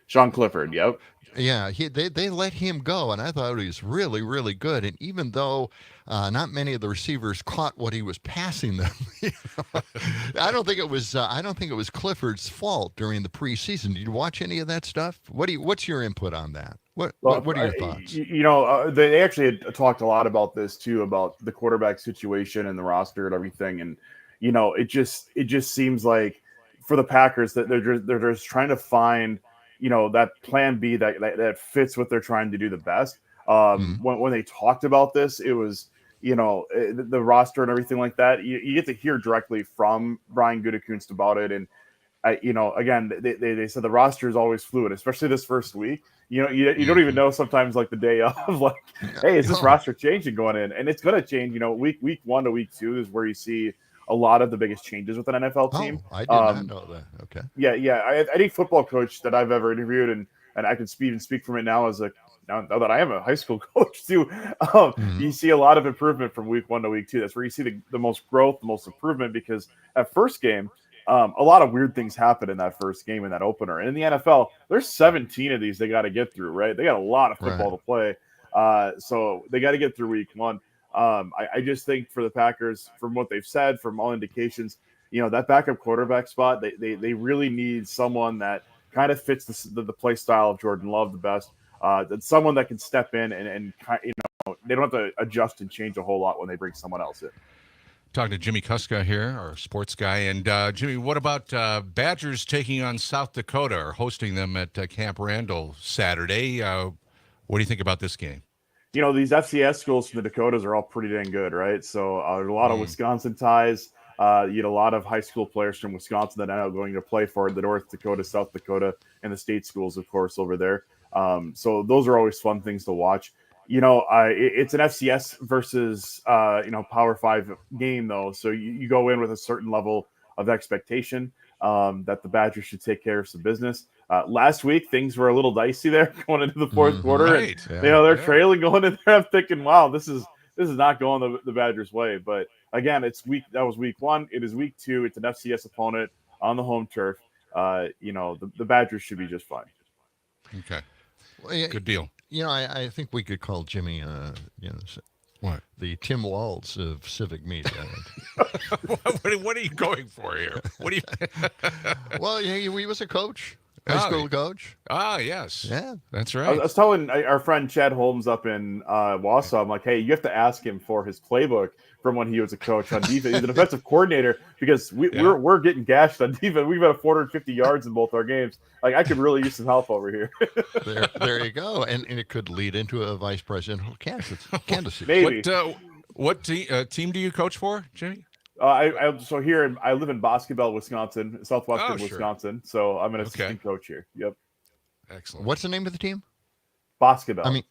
Sean Clifford, yep. Yeah, they let him go, and I thought he was really, really good. And even though not many of the receivers caught what he was passing them, I don't think it was Clifford's fault during the preseason. Did you watch any of that stuff? What's your input on that? What are your thoughts? They actually had talked a lot about this too, about the quarterback situation and the roster and everything. And it just seems like for the Packers that they're just trying to find that plan B that fits what they're trying to do the best. When they talked about this, it was the roster and everything like that. You get to hear directly from Brian Gutekunst about it, and again, they said the roster is always fluid, especially this first week. You don't even know sometimes, like the day of, like, hey, is this roster changing going in? And it's going to change. Week 1 to week 2 is where you see a lot of the biggest changes with an NFL team. I did not know that. Okay. Yeah. Any football coach that I've ever interviewed, and I can speak from it now now that I am a high school coach too. You see a lot of improvement from week 1 to week 2. That's where you see the most growth, the most improvement, because at first game, a lot of weird things happen in that first game, in that opener. And in the NFL, there's 17 of these they got to get through, right? They got a lot of football to play. So they got to get through week 1. I just think for the Packers, from what they've said, from all indications, that backup quarterback spot, they really need someone that kind of fits the play style of Jordan Love the best. That's someone that can step in and they don't have to adjust and change a whole lot when they bring someone else in. Talking to Jimmy Kuska here, our sports guy. And Jimmy, what about Badgers taking on South Dakota, or hosting them at Camp Randall Saturday? What do you think about this game? These FCS schools from the Dakotas are all pretty dang good, right? So there's a lot of Wisconsin ties. You had a lot of high school players from Wisconsin that are now going to play for the North Dakota, South Dakota, and the state schools, of course, over there. So those are always fun things to watch. It's an FCS versus, Power 5 game, though. So you go in with a certain level of expectation that the Badgers should take care of some business. Last week, things were a little dicey there going into the fourth quarter. Right. And, they're trailing going in there. I'm thinking, wow, this is not going the Badgers' way. But again, that was week 1. It is week 2. It's an FCS opponent on the home turf. The Badgers should be just fine. Okay. Well, yeah, good deal. I think we could call Jimmy, what? The Tim Waltz of civic media. What are you going for here? What do you? Well, he was a coach. High school coach. Yes. Yeah. That's right. I was telling our friend Chad Holmes up in Wausau, I'm like, hey, you have to ask him for his playbook from when he was a coach on defense. He's an offensive coordinator, because we're getting gashed on defense. We've got 450 yards in both our games. Like, I could really use some help over here. there you go. And it could lead into a vice presidential candidacy. Maybe. What team do you coach for, Jimmy? So here I live in Boscobel, Wisconsin, southwestern Wisconsin. So I'm an assistant coach here. Yep. Excellent. What's the name of the team? Boscobel.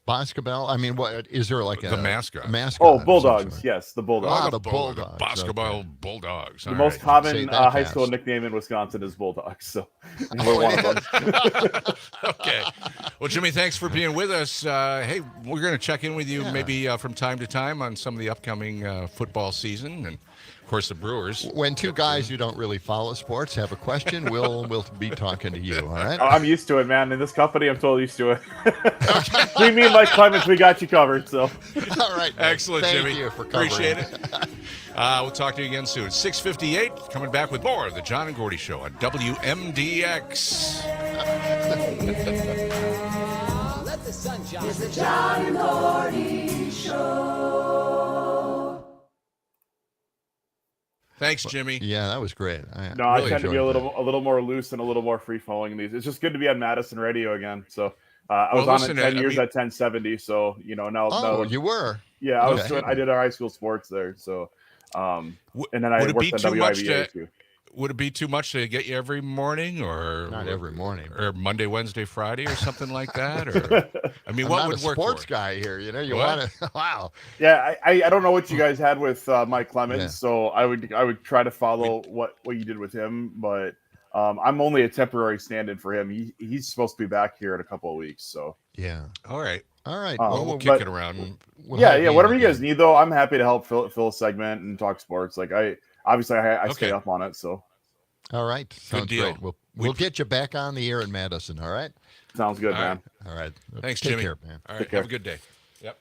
Boscobel. What is there, like the mascot? Oh, Bulldogs. Yes, the Bulldogs. The Bulldogs. Boscobel Bulldogs. The most common high school nickname in Wisconsin is Bulldogs. So we're one of them. Okay. Well, Jimmy, thanks for being with us. Hey, we're going to check in with you maybe from time to time on some of the upcoming football season, and of course the Brewers. When two guys who don't really follow sports have a question, we'll be talking to you. All right. I'm used to it, man. In this company, I'm totally used to it. Me and Mike Clemens, we got you covered. So. All right. Excellent, Thank Jimmy. you for covering. Appreciate it. We'll talk to you again soon. 6:58. Coming back with more of the John and Gordy Show on WMDX. Let the sun shine. It's the John and Gordy Show. Thanks, Jimmy. Yeah, that was great. I tend to be a little more loose and a little more free flowing in these. It's just good to be on Madison radio again. So I was on it 10 years at 1070. So now you were. Yeah, I did our high school sports there. So and then I worked at WIVA too. Would it be too much to get you every morning, or not every morning, or Monday, Wednesday, Friday, or something like that? Or I mean, what would work? Sports guy here, you want to? Wow. Yeah, I don't know what you guys had with Mike Clemens, so I would try to follow what you did with him, but I'm only a temporary stand-in for him. He's supposed to be back here in a couple of weeks, so yeah. All right. All right. Well, we'll kick but it around. we'll yeah, have yeah. Ian Whatever you again. guys need, though, I'm happy to help fill a segment and talk sports. Like I stay Okay. up on it, so All right. Sounds deal. great. We'll get you back on the air in Madison. All right. sounds good, All man. right. All right. Thanks, Take Jimmy. care, man. All Take right. care. Have a good day. Yep.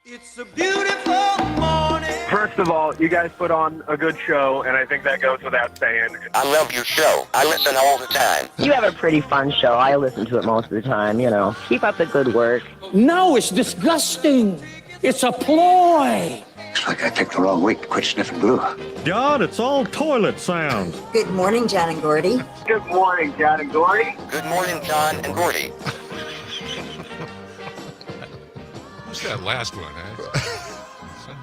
It's a beautiful morning. First of all, you guys put on a good show, and I think that goes without saying. I love your show. I listen all the time. You have a pretty fun show. I listen to it most of the time, you know. Keep up the good work. No, it's disgusting. It's a ploy. Looks like I picked the wrong week to quit sniffing glue. God, it's all toilet sounds. Good morning, John and Gordy. Good morning, John and Gordy. Good morning, John and Gordy. What's that last one, eh?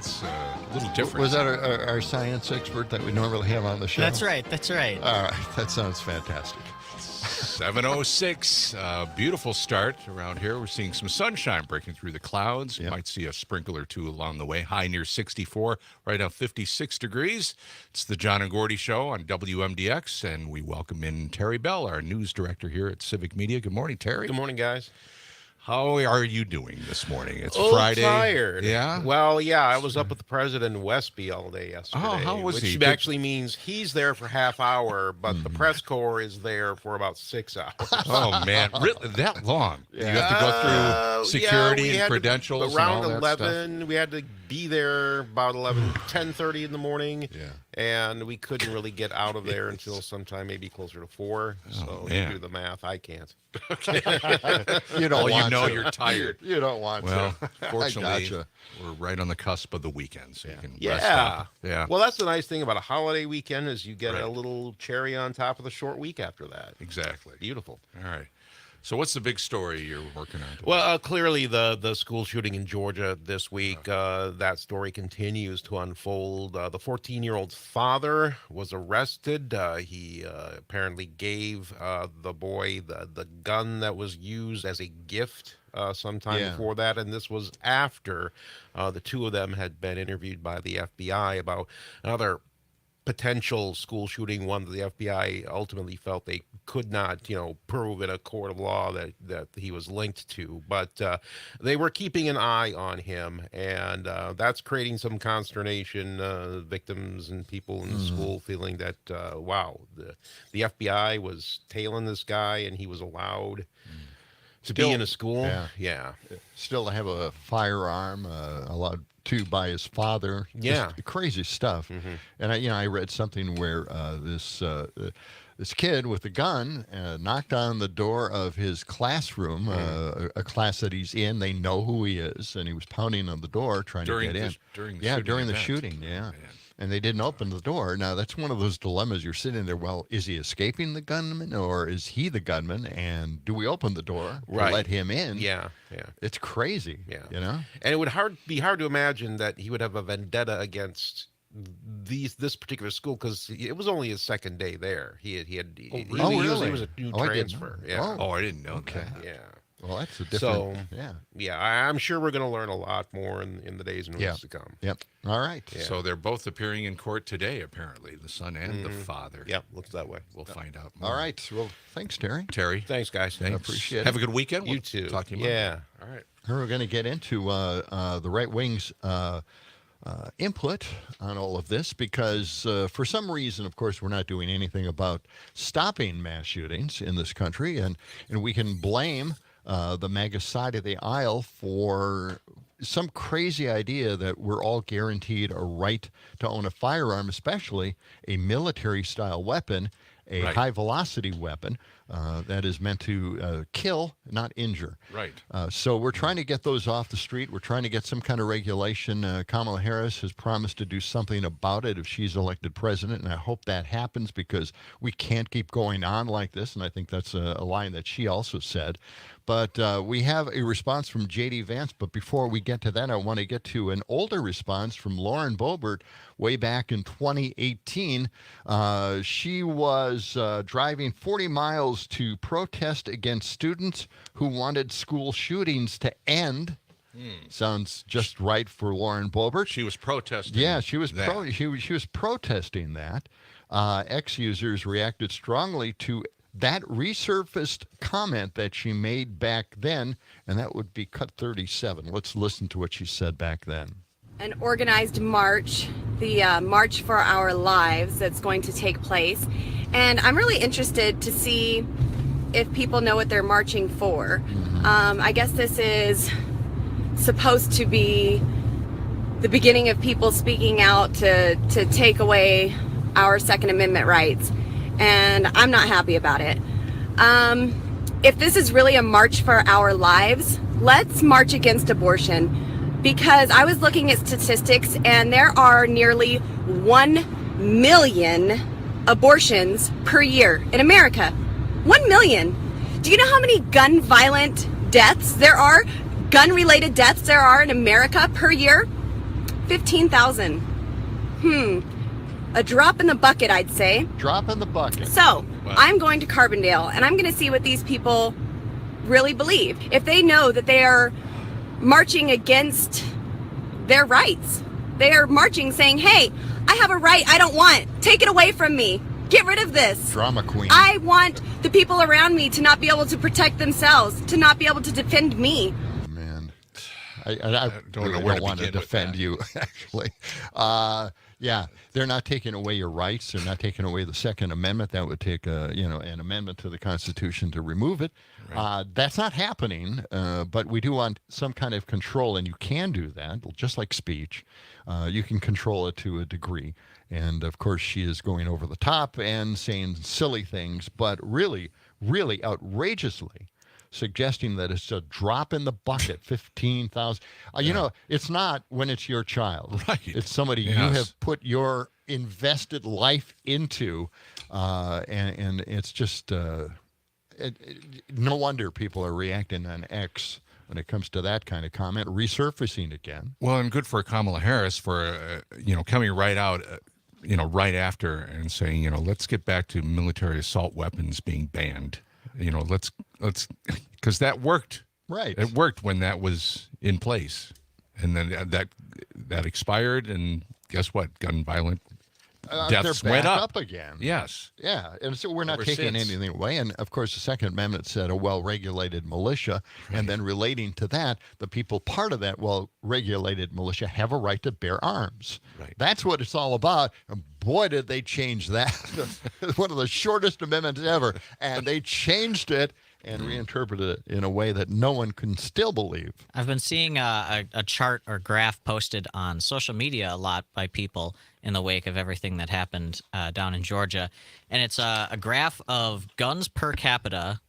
Sounds a little different. Was that our science expert that we normally have on the show? That's right. That's right. All right. That sounds fantastic. 7:06. Beautiful start around here. We're seeing some sunshine breaking through the clouds. Yep. Might see a sprinkle or two along the way. High near 64, right now 56 degrees. It's the John and Gordy Show on WMDX, and we welcome in Terry Bell, our news director here at Civic Media. Good morning, Terry. Good morning, guys. How are you doing this morning? It's Oh, Friday. Tired. Yeah? Well, yeah, I was up with the president in Westby all day yesterday. Oh, how was he? Which actually means he's there for half hour, but the press corps is there for about 6 hours. Oh, man. Really? That long? Yeah. You have to go through security and credentials around and all 11, that stuff? we had to be there about 10:30 in the morning. Yeah. And we couldn't really get out of there until sometime maybe closer to 4. So you do the math. I can't. You don't want know to. you're tired. You don't want Well, to. fortunately, Gotcha. we're right on the cusp of the weekend, so you can rest Yeah. up. Yeah. Well, that's the nice thing about a holiday weekend is you get Right. a little cherry on top of the short week after that. Exactly. Beautiful. All right. So what's the big story you're working on today? Well, clearly the school shooting in Georgia this week, that story continues to unfold. The 14-year-old's father was arrested. He apparently gave the boy the gun that was used as a gift sometime before that, and this was after the two of them had been interviewed by the FBI about another potential school shooting, one that the FBI ultimately felt they could not, prove in a court of law that he was linked to. But they were keeping an eye on him, and that's creating some consternation. Victims and people in the school feeling that, wow, the FBI was tailing this guy, and he was allowed to be in a school. Yeah. Still to have a firearm, allowed to by his father. Yeah. Just crazy stuff. And I read something where this kid with a gun knocked on the door of his classroom, a class that he's in. They know who he is, and he was pounding on the door trying to get in. During the shooting. Yeah. And they didn't open the door. Now, that's one of those dilemmas. You're sitting there, well, is he escaping the gunman, or is he the gunman? And do we open the door to let him in? Yeah. It's crazy, And it would be hard to imagine that he would have a vendetta against this particular school, because it was only his second day there. He was a new transfer. I didn't know that. Yeah. Well, that's a different. I'm sure we're going to learn a lot more in the days and weeks to come. Yep. All right. Yeah. So they're both appearing in court today, apparently, the son and the father. Yep, looks that way. We'll find out more. All right. Well, thanks, Terry. Thanks, guys. Thanks. Appreciate it. Have a good weekend. You too. Talk to you Monday. Yeah. All right. We're going to get into the right wing's input on all of this because for some reason, of course, we're not doing anything about stopping mass shootings in this country, and we can blame the MAGA side of the aisle for some crazy idea that we're all guaranteed a right to own a firearm, especially a military-style weapon, a high-velocity weapon that is meant to kill, not injure. Right. So we're trying to get those off the street. We're trying to get some kind of regulation. Kamala Harris has promised to do something about it if she's elected president, and I hope that happens because we can't keep going on like this, and I think that's a line that she also said. But we have a response from J.D. Vance, but before we get to that, I want to get to an older response from Lauren Boebert way back in 2018. She was driving 40 miles to protest against students who wanted school shootings to end. Sounds just right for Lauren Boebert. She was protesting. Yeah, she was protesting that. Ex-users reacted strongly to that resurfaced comment that she made back then, and that would be cut 37. Let's listen to what she said back then. An organized march, the March for Our Lives, that's going to take place. And I'm really interested to see if people know what they're marching for. I guess this is supposed to be the beginning of people speaking out to take away our Second Amendment rights, and I'm not happy about it. If this is really a march for our lives, let's march against abortion, because I was looking at statistics and there are nearly 1 million abortions per year in America. 1 million. Do you know how many gun related deaths there are in America per year? 15,000. A drop in the bucket, I'd say. Drop in the bucket. So, I'm going to Carbondale, and I'm going to see what these people really believe. If they know that they are marching against their rights, they are marching saying, hey, I have a right I don't want. Take it away from me. Get rid of this. Drama queen. I want the people around me to not be able to protect themselves, to not be able to defend me. I don't want to defend you, actually. Yeah, they're not taking away your rights. They're not taking away the Second Amendment. That would take an amendment to the Constitution to remove it. Right. That's not happening, but we do want some kind of control, and you can do that, just like speech. You can control it to a degree. And, of course, she is going over the top and saying silly things, but really, really outrageously suggesting that it's a drop in the bucket, 15,000. It's not when it's your child. Right. It's somebody you have put your invested life into, and it's just no wonder people are reacting on X when it comes to that kind of comment, resurfacing again. Well, and good for Kamala Harris for, coming right out, right after and saying, let's get back to military assault weapons being banned. Let's because that worked. Right. It worked when that was in place, and then that expired, and guess what? Gun violent deaths they're went back up again. Yes. Yeah, and so we're not Ever taking since. anything away. And of course, the Second Amendment said a well-regulated militia, and then relating to that, the people part of that well-regulated militia have a right to bear arms. Right. That's what it's all about. And boy, did they change that! One of the shortest amendments ever, and they changed it and reinterpreted it in a way that no one can still believe. I've been seeing a chart or graph posted on social media a lot by people in the wake of everything that happened down in Georgia. And it's a graph of guns per capita,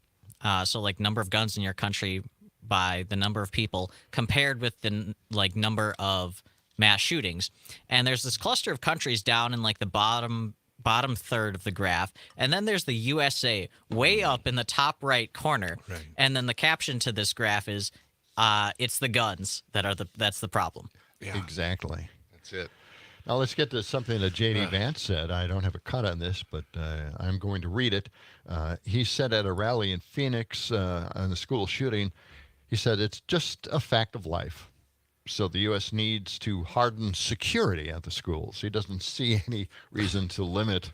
so like number of guns in your country by the number of people, compared with the number of mass shootings. And there's this cluster of countries down in the bottom third of the graph, and then there's the USA way up in the top right corner. Right. And then the caption to this graph is it's the guns that's the problem. Yeah. Exactly. That's it. Now let's get to something that J.D. Vance said. I don't have a cut on this, but I'm going to read it. He said at a rally in Phoenix on the school shooting, he said, it's just a fact of life. So the U.S. needs to harden security at the schools. He doesn't see any reason to limit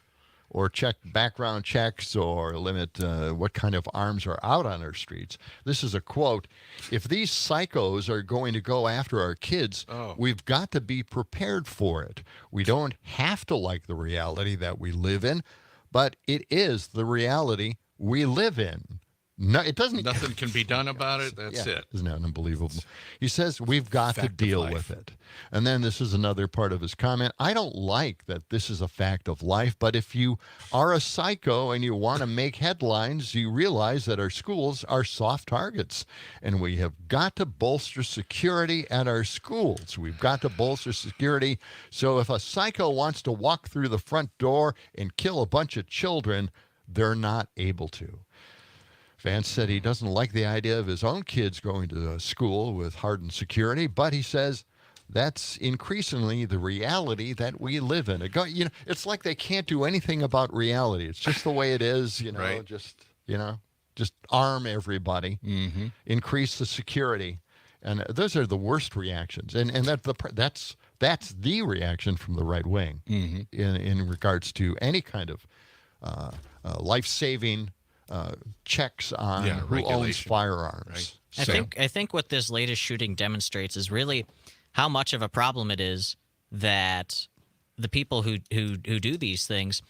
or check background checks or limit what kind of arms are out on our streets. This is a quote. If these psychos are going to go after our kids, we've got to be prepared for it. We don't have to like the reality that we live in, but it is the reality we live in. No, it doesn't. Nothing can be done about it. That's it. Isn't that unbelievable? He says we've got to deal with it. And then this is another part of his comment. I don't like that this is a fact of life, but if you are a psycho and you want to make headlines, you realize that our schools are soft targets, and we have got to bolster security at our schools. We've got to bolster security. So if a psycho wants to walk through the front door and kill a bunch of children, they're not able to. Vance said he doesn't like the idea of his own kids going to school with hardened security, but he says that's increasingly the reality that we live in. It's like they can't do anything about reality. It's just the way it is, Right. just arm everybody, increase the security. And those are the worst reactions. And that's the reaction from the right wing in regards to any kind of life-saving checks on who owns firearms. Right. I think what this latest shooting demonstrates is really how much of a problem it is that the people who do these things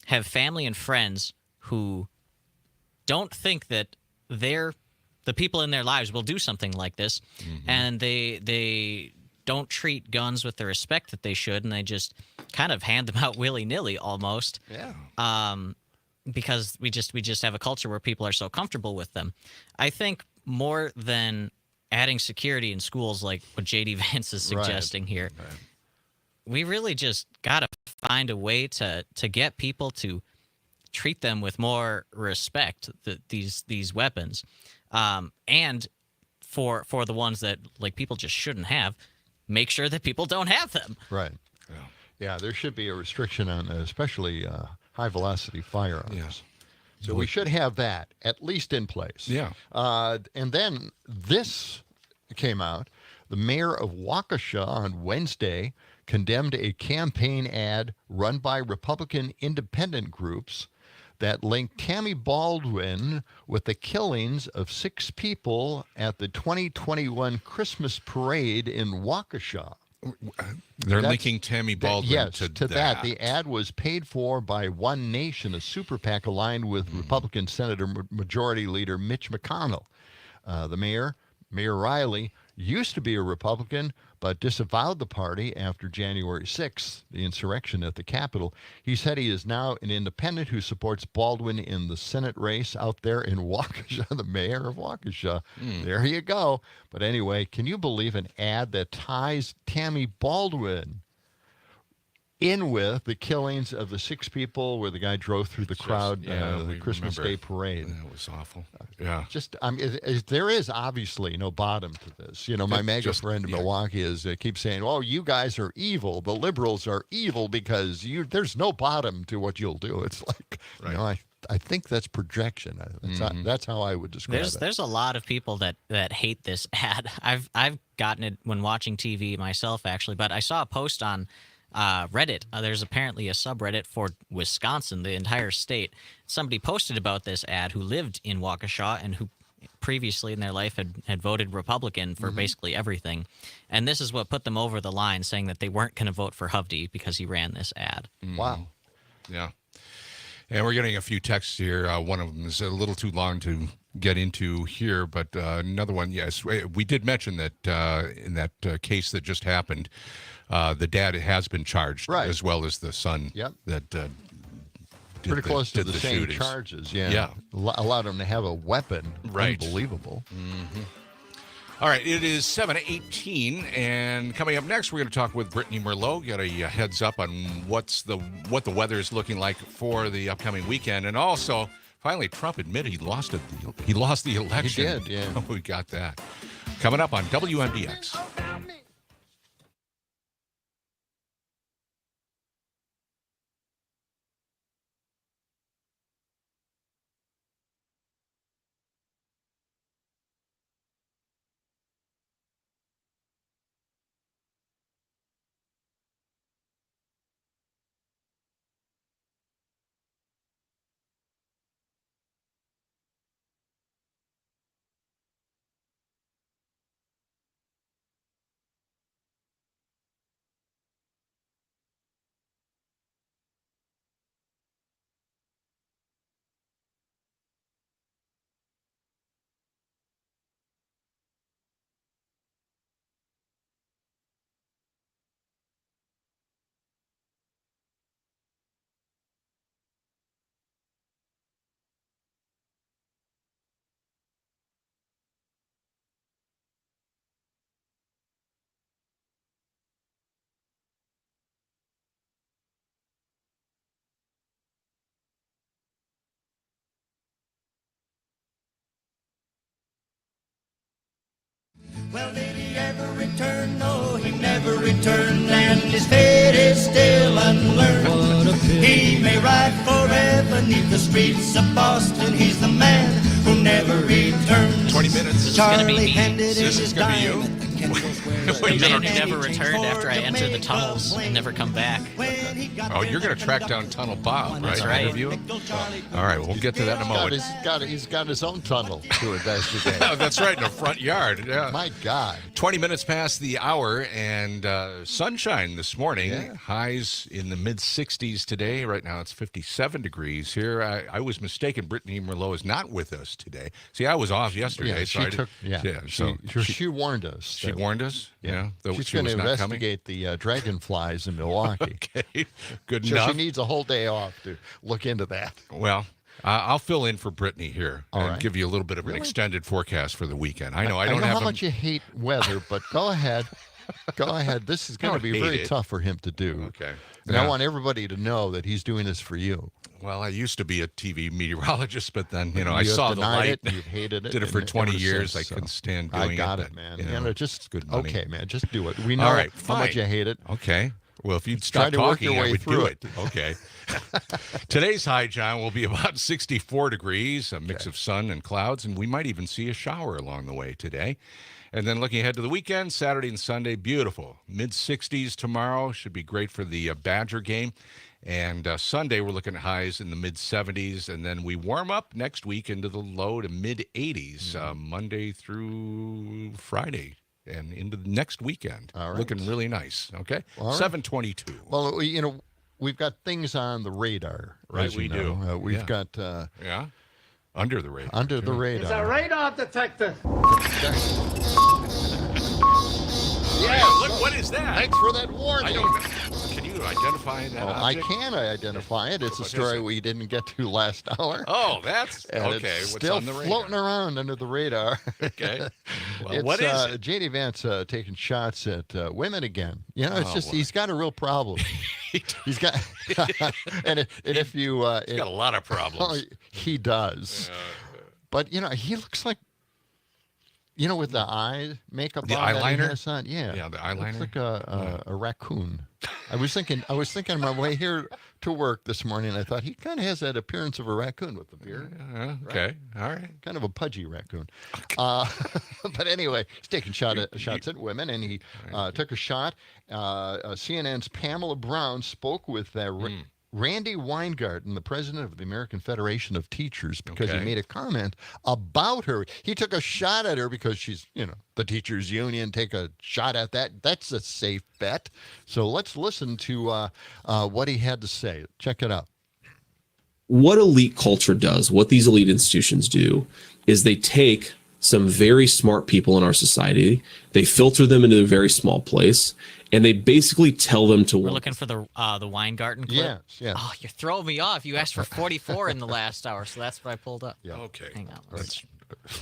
have family and friends who don't think that their the people in their lives will do something like this, and they don't treat guns with the respect that they should, and they just kind of hand them out willy-nilly almost. Yeah. Because we just have a culture where people are so comfortable with them. I think more than adding security in schools like what J.D. Vance is suggesting here, we really just got to find a way to get people to treat them with more respect, these weapons. And for the ones that like people just shouldn't have, make sure that people don't have them. Right. Yeah, there should be a restriction on especially high-velocity firearms. Yes. So we should have that at least in place. Yeah. And then this came out. The mayor of Waukesha on Wednesday condemned a campaign ad run by Republican independent groups that linked Tammy Baldwin with the killings of 6 people at the 2021 Christmas parade in Waukesha. They're linking Tammy Baldwin to that. The ad was paid for by One Nation, a super PAC aligned with Republican Senator Majority Leader Mitch McConnell. The Mayor Riley, used to be a Republican, but disavowed the party after January 6th, the insurrection at the Capitol. He said he is now an independent who supports Baldwin in the Senate race out there in Waukesha, the mayor of Waukesha. There you go. But anyway, can you believe an ad that ties Tammy Baldwin in with the killings of the 6 people where the guy drove through the crowd, the Christmas Day parade? That was awful. Yeah. Just, there is obviously no bottom to this. You know, my MAGA friend in Milwaukee keeps saying, "Oh, you guys are evil. The liberals are evil because there's no bottom to what you'll do." It's like, you know, I think that's projection. That's how I would describe it. There's a lot of people that hate this ad. I've gotten it when watching TV myself, actually, but I saw a post on Reddit. There's apparently a subreddit for Wisconsin, the entire state. Somebody posted about this ad who lived in Waukesha and who previously in their life had voted Republican for basically everything. And this is what put them over the line, saying that they weren't going to vote for Hovde because he ran this ad. Wow. Yeah. And we're getting a few texts here. One of them is a little too long to get into here, but another one, yes. We did mention that in that case that just happened, the dad has been charged, as well as the son. That did pretty close to the same shootings. charges. Yeah. Allowed him to have a weapon. Right. Unbelievable. All right, it is 7:18, and coming up next, we're going to talk with Brittany Merlot, get a heads up on what the weather is looking like for the upcoming weekend, and also, finally, Trump admitted he lost the election. He did, yeah. We got that. Coming up on WMDX. Well, did he ever return? No, he never returned, and his fate is still unlearned. He may ride forever neath the streets of Boston. He's the man who never returns. 20 minutes. This is going to be me. This is going to be you. The man who never returned after I entered the tunnels and never come back. Oh, you're going to track down Tunnel Bob, right? That's right. Interview him? All right, we'll get to that in a moment. He's got his own tunnel to investigate. That's right, in the front yard. Yeah. My God. 20 minutes past the hour, and sunshine this morning. Yeah. Highs in the mid-60s today. Right now it's 57 degrees here. I was mistaken. Brittany Merlot is not with us today. See, I was off yesterday. She warned us. She warned us? Yeah. She's going to investigate the dragonflies in Milwaukee. Okay, good So enough. she needs a whole day off to look into that. Well, I'll fill in for Brittany here and give you a little bit of an extended forecast for the weekend. I know I don't know have how much you hate weather, but go ahead. Go ahead. This is going to be very tough for him to do. Okay. And I want everybody to know that he's doing this for you. Well, I used to be a TV meteorologist, but then, I saw the light. You hated it. Did it for 20 years. Since, I couldn't stand doing it. I got it, man. Just good money. Okay, man. Just do it. We know how much you hate it. Okay. Well, if you'd stop talking, I would do it. Okay. Today's high, John, will be about 64 degrees, a mix of sun and clouds, and we might even see a shower along the way today. And then looking ahead to the weekend, Saturday and Sunday, beautiful. Mid-60s tomorrow, should be great for the Badger game. And Sunday, we're looking at highs in the mid-70s, and then we warm up next week into the low to mid-80s, Monday through Friday. And into the next weekend. All right. Looking really nice. Okay. All right. 7:22. Well, we've got things on the radar. Right, as we you know. do. We've got under the radar. Under the radar. It's a radar detector. Yeah. Look, what is that? Thanks for that warning. Can you identify that? I can identify it. It's a story we didn't get to last hour. Oh, that's and okay. It's What's still on the radar? floating around under the radar. Okay. Well, It's, what is it? J.D. Vance taking shots at women again. It's he's got a real problem. He's got, and if you, he's got a lot of problems. He does. But he looks like, with the eye makeup, the on that he eyeliner. has on. Yeah, the eyeliner. Looks like a raccoon. I was thinking on my way here to work this morning. I thought he kind of has that appearance of a raccoon with the beard. Okay, all right. Kind of a pudgy raccoon. But anyway, he's taking shots at women, and he took a shot. CNN's Pamela Brown spoke with Randy Weingarten, the president of the American Federation of Teachers, because he made a comment about her. He took a shot at her because she's, the teachers union. Take a shot at that. That's a safe bet. So let's listen to what he had to say. Check it out. What elite culture does, what these elite institutions do, is they take some very smart people in our society, they filter them into a very small place, and they basically tell them to We're work. looking for the Weingarten clip. Yes. Oh, you're throwing me off. You asked for 44 in the last hour, so that's what I pulled up. Yeah. Okay. Hang on. That's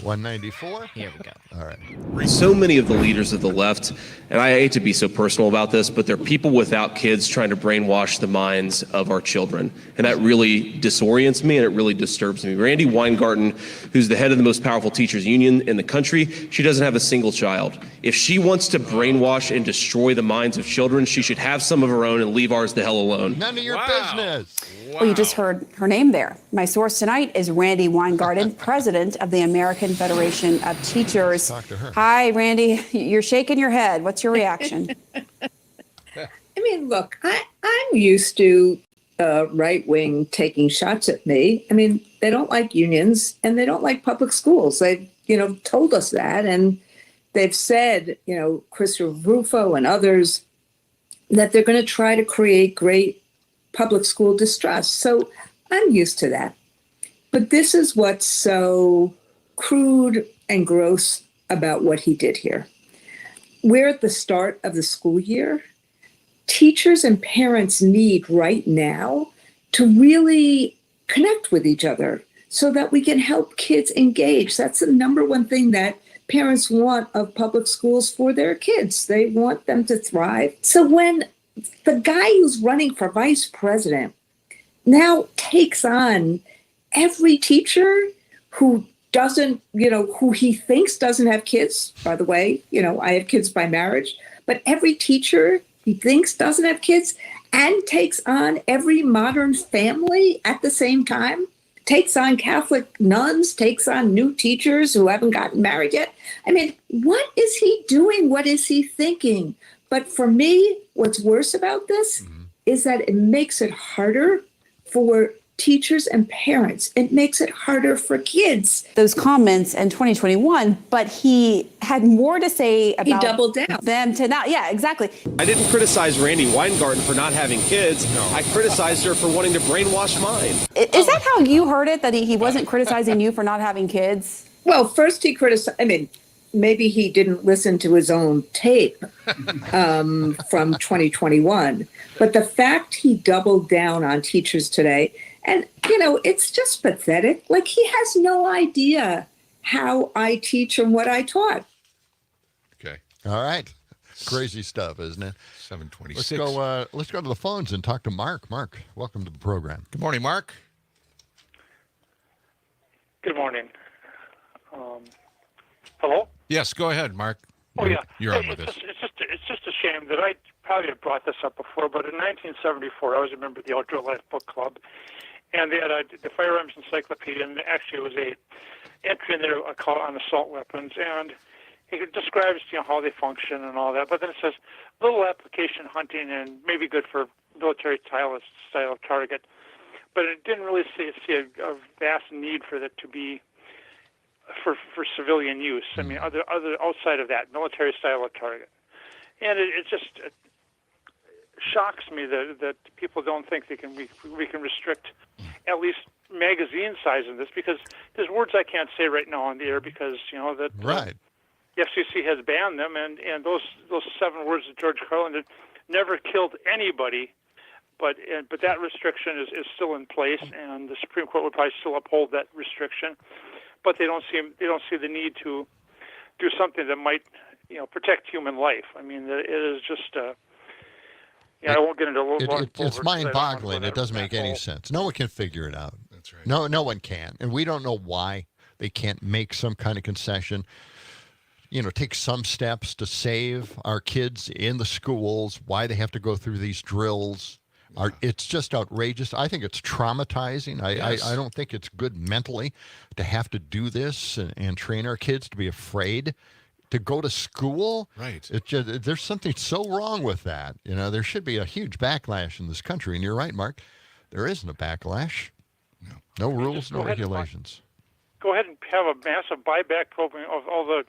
194. Here we go. All right. So many of the leaders of the left, and I hate to be so personal about this, but they're people without kids trying to brainwash the minds of our children. And that really disorients me and it really disturbs me. Randy Weingarten, who's the head of the most powerful teachers union in the country, she doesn't have a single child. If she wants to brainwash and destroy the minds of children, she should have some of her own and leave ours the hell alone. None of your business. Well, you just heard her name there. My source tonight is Randy Weingarten, president of the American Federation of Teachers. Talk to her. Hi, Randy. You're shaking your head. What's your reaction? I mean, look, I'm used to right wing taking shots at me. I mean, they don't like unions and they don't like public schools. They've, told us that. And they've said, Christopher Rufo and others, that they're going to try to create great public school distrust. So I'm used to that. But this is what's so crude and gross about what he did here. We're at the start of the school year. Teachers and parents need right now to really connect with each other so that we can help kids engage. That's the number one thing that parents want of public schools for their kids. They want them to thrive. So when the guy who's running for vice president now takes on every teacher who doesn't, who he thinks doesn't have kids, by the way, I have kids by marriage, but every teacher he thinks doesn't have kids, and takes on every modern family at the same time, takes on Catholic nuns, takes on new teachers who haven't gotten married yet. I mean, what is he doing? What is he thinking? But for me, what's worse about this is that it makes it harder for teachers and parents. It makes it harder for kids. Those comments in 2021, but he had more to say about He doubled down. them to now. Yeah, exactly. I didn't criticize Randy Weingarten for not having kids. No. I criticized her for wanting to brainwash mine. Is that how you heard it, that he wasn't criticizing you for not having kids? Well, first he criticized, maybe he didn't listen to his own tape from 2021. But the fact he doubled down on teachers today, and, it's just pathetic. Like, he has no idea how I teach and what I taught. Okay. All right. Crazy stuff, isn't it? 726. Let's go to the phones and talk to Mark. Mark, welcome to the program. Good morning, Mark. Good morning. Hello? Yes, go ahead, Mark. Oh, yeah. You're on with us. It's just a shame that I probably have brought this up before, but in 1974, I was a member of the Outdoor Life Book Club, and they had the Firearms Encyclopedia, and actually it was a entry in there on assault weapons, and it describes how they function and all that, but then it says little application hunting and maybe good for military style target, but it didn't really see a vast need for that to be for civilian use. I mean, other outside of that, military style of target. And it just shocks me that people don't think we can restrict at least magazine size in this, because there's words I can't say right now on the air because right. The FCC has banned them, and those 7 words that George Carlin did never killed anybody, but that restriction is still in place, and the Supreme Court would probably still uphold that restriction, but they don't see the need to do something that might protect human life. I mean, it is just. I won't get into a little. It's mind-boggling. It doesn't make any sense. No one can figure it out. That's right. No one can, and we don't know why they can't make some kind of concession. Take some steps to save our kids in the schools. Why they have to go through these drills? It's just outrageous. I think it's traumatizing. Yes. I don't think it's good mentally to have to do this and train our kids to be afraid to go to school. Right. There's something so wrong with that. There should be a huge backlash in this country. And you're right, Mark. There isn't a backlash. No rules, no regulations. Go ahead and have a massive buyback program of all the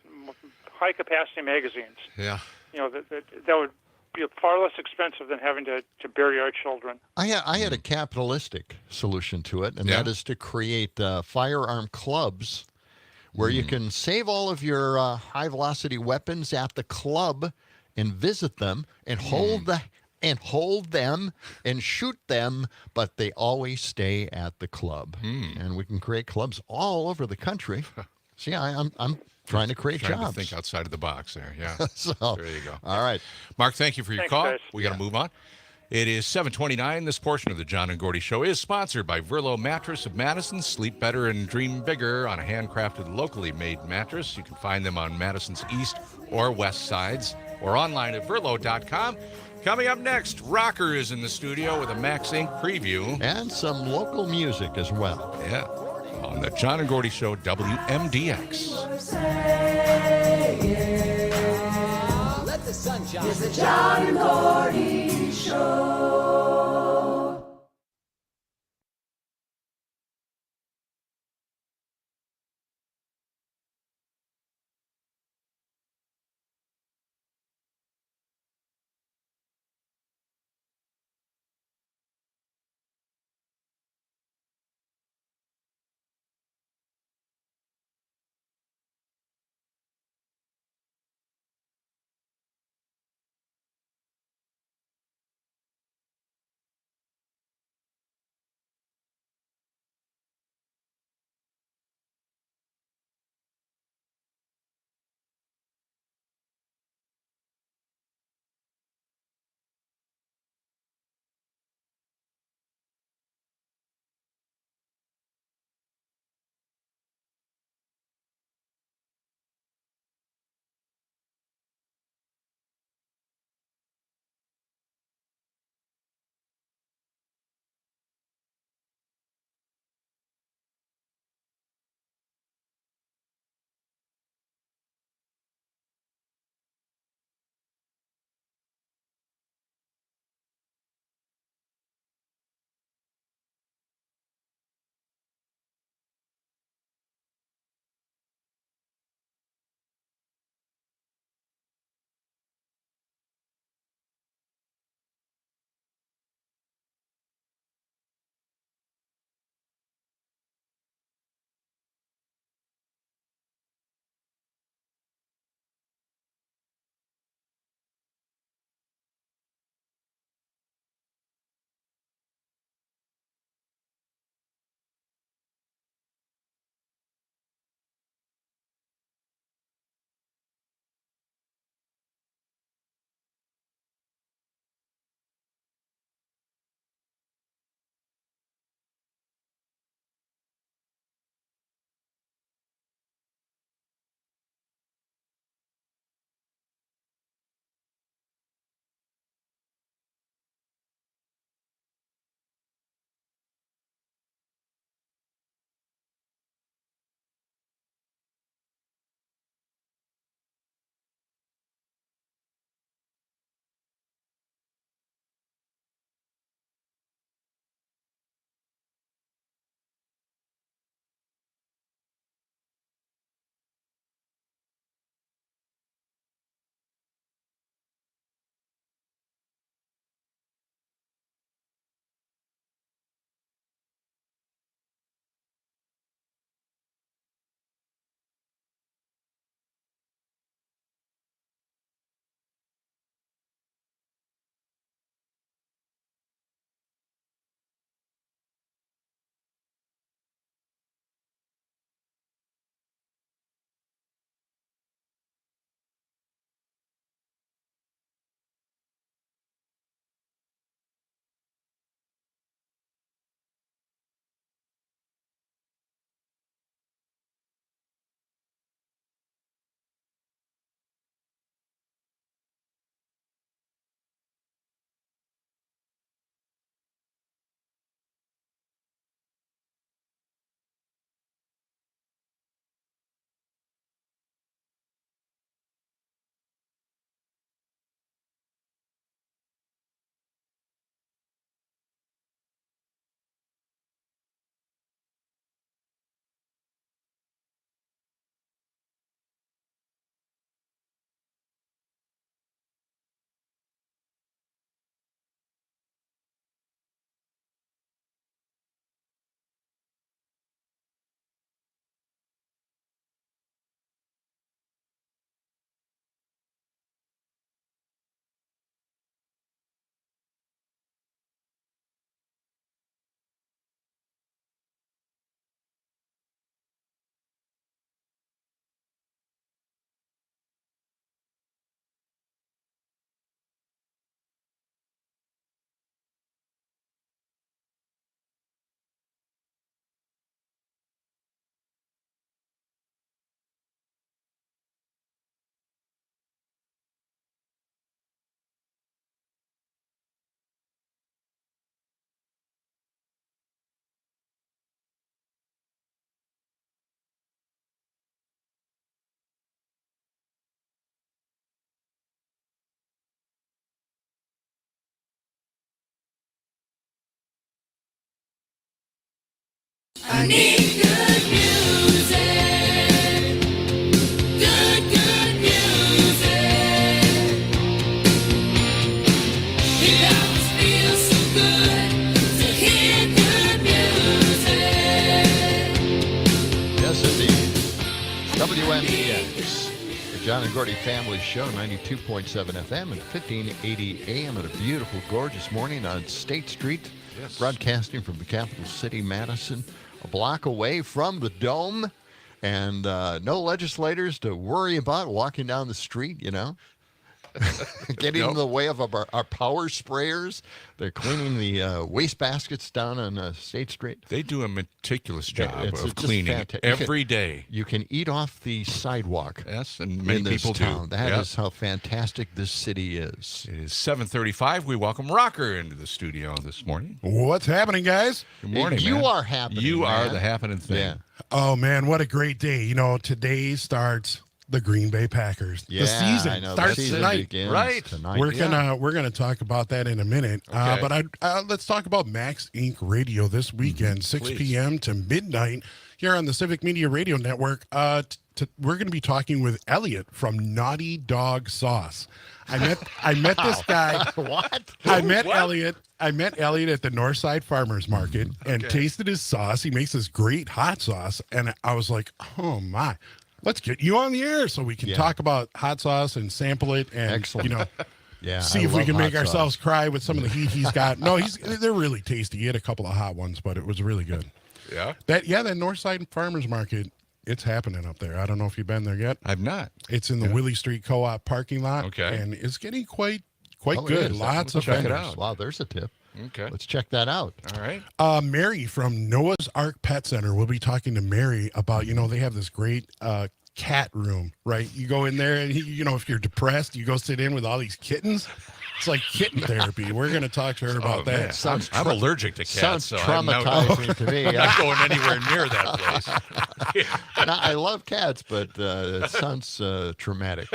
high-capacity magazines. Yeah. That would be far less expensive than having to bury our children. I had a capitalistic solution to it, and that is to create firearm clubs where you can save all of your high-velocity weapons at the club and visit them and hold them and shoot them, but they always stay at the club. And we can create clubs all over the country. See, I'm trying to create jobs. To think outside of the box there, yeah. So, there you go. All right. Mark, thank you for your Thanks, call. guys. We got to move on. It is 7:29. This portion of the John and Gordy Show is sponsored by Verlo Mattress of Madison. Sleep better and dream bigger on a handcrafted, locally made mattress. You can find them on Madison's east or west sides or online at verlo.com. Coming up next, Rocker is in the studio with a Max Inc. preview. And some local music as well. Yeah. On the John and Gordy Show, WMDX. Let the sunshine. It's the John and Gordy Show. I need good music. Good music. It always feels so good to hear good music. Yes, indeed. WMDX, the John and Gordy Family Show, 92.7 FM and 1580 AM at a beautiful, gorgeous morning on State Street. Yes. Broadcasting from the capital city, Madison, a block away from the Dome, and no legislators to worry about walking down the street, you know. Getting in the way of our power sprayers. They're cleaning the waste baskets down on State Street. They do a meticulous job It's of just cleaning every day. You can eat off the sidewalk. Yes, and many in this people town. do. That Yep. is how fantastic this city is. It is 7:35. We welcome Rocker into the studio this morning. What's happening, guys? Good morning, You man. are happening, You are man. the happening thing. Yeah. Oh, man, what a great day. You know, today starts the Green Bay Packers. Yeah, The season I know. starts the season tonight. begins Right. tonight. We're gonna talk about that in a minute. Okay. But let's talk about Max Inc. Radio this weekend, 6 Please. p.m. to midnight here on the Civic Media Radio Network. We're going to be talking with Elliot from Naughty Dog Sauce. I met this guy. What? I met Elliot at the Northside Farmers Market and tasted his sauce. He makes this great hot sauce, and I was like, oh my. Let's get you on the air so we can talk about hot sauce and sample it and Excellent. see if we can make ourselves cry with some of the heat he's got. No, they're really tasty. He had a couple of hot ones, but it was really good. Yeah? That Northside Farmers Market, it's happening up there. I don't know if you've been there yet. I've not. It's in the Willie Street Co-op parking lot. Okay. And it's getting quite Oh, it good. is. Lots Let's of check it vendors. out. Wow, there's a tip. Okay. Let's check that out. All right. Mary from Noah's Ark Pet Center. We'll be talking to Mary about, they have this great cat room, right? You go in there and, if you're depressed, you go sit in with all these kittens. It's like kitten therapy. We're going to talk to her about man. that. I'm allergic to cats. Sounds so traumatizing to me. I'm not going anywhere near that place. And I love cats, but it sounds traumatic.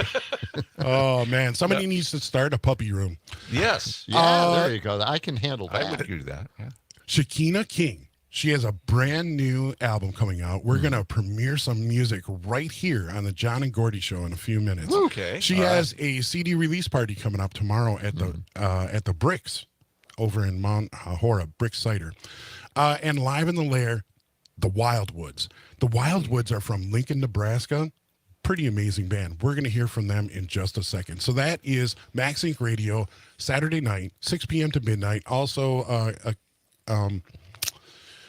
Oh, man. Somebody needs to start a puppy room. Yes. Yeah, there you go. I can handle that. I would do that. Yeah. Shekinah King. She has a brand new album coming out. We're going to premiere some music right here on the John and Gordy Show in a few minutes. Okay. She has a CD release party coming up tomorrow at the Bricks over in Mount Horeb, Bricks Cider. And live in the lair, the Wildwoods. The Wildwoods are from Lincoln, Nebraska. Pretty amazing band. We're going to hear from them in just a second. So that is Max Inc. Radio, Saturday night, 6 p.m. to midnight. Also,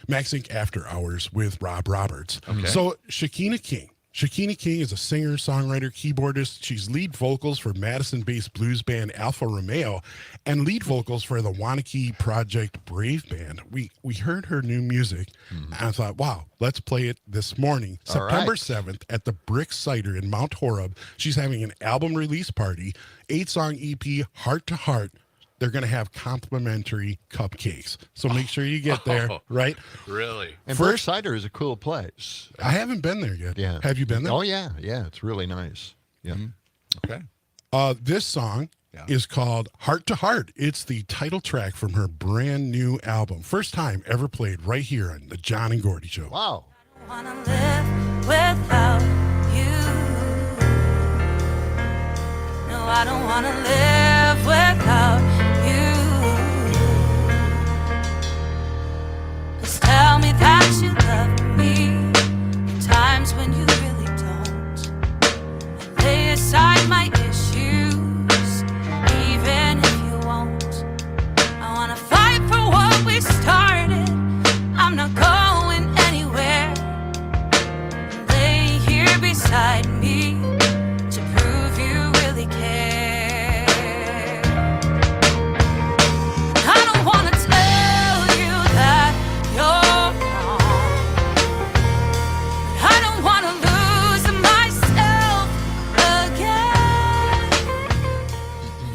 Max Inc. After Hours with Rob Roberts. Okay. So Shekinah King. Shekinah King is a singer, songwriter, keyboardist. She's lead vocals for Madison-based blues band Alfa Romeo and lead vocals for the Wanakee Project Brave Band. We heard her new music and I thought, wow, let's play it this morning, All September right. 7th at the Brick Cider in Mount Horeb. She's having an album release party, 8-song EP, Heart to Heart. They're going to have complimentary cupcakes. So make sure you get there, right? Really? And First- Cider is a cool place. I haven't been there yet. Yeah. Have you been there? Oh, yeah. Yeah, it's really nice. Yeah. Okay. This song is called Heart to Heart. It's the title track from her brand new album. First time ever played right here on the John and Gordy Show. Wow. Wanna live without you. No, I don't wanna live without you. Just tell me that you love me in times when you really don't. And lay aside my issues, even if you won't. I wanna fight for what we started. I'm not going anywhere. Lay here beside me to prove you really care. I don't wanna tell you that you're wrong. I don't wanna lose myself again.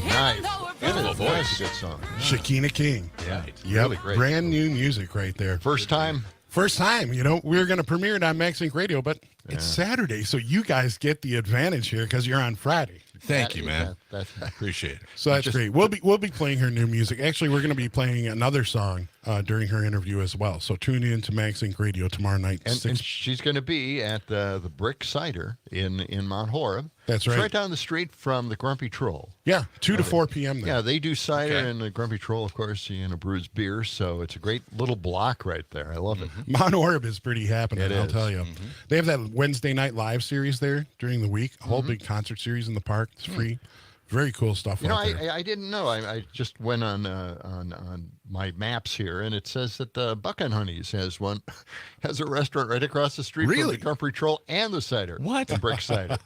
Nice. Good voice. Good song. Shekinah King. Yeah. Yep. Really great. Brand new music right there. First time. First time, we're going to premiere it on Max Inc. Radio, but it's Saturday, so you guys get the advantage here because you're on Friday. Thank you, man. Appreciate it. So that's great. We'll be playing her new music. Actually, we're going to be playing another song during her interview as well. So tune in to Max Inc. Radio tomorrow night. And she's going to be at the Brick Cider in Mount Horeb. That's It's right. right down the street from the Grumpy Troll. Yeah, 2 to 4 p.m. there. Yeah, they do cider, and the Grumpy Troll, of course, brews beer. So it's a great little block right there. I love it. Mount Horeb is pretty happening, I'll tell you. Mm-hmm. They have that Wednesday night live series there during the week, a whole big concert series in the park. It's free. Very cool stuff out there. I didn't know. I just went on my maps here, and it says that Buck and Honey's has a restaurant right across the street from the Grumpy Troll and the cider. What? The Brick Cider.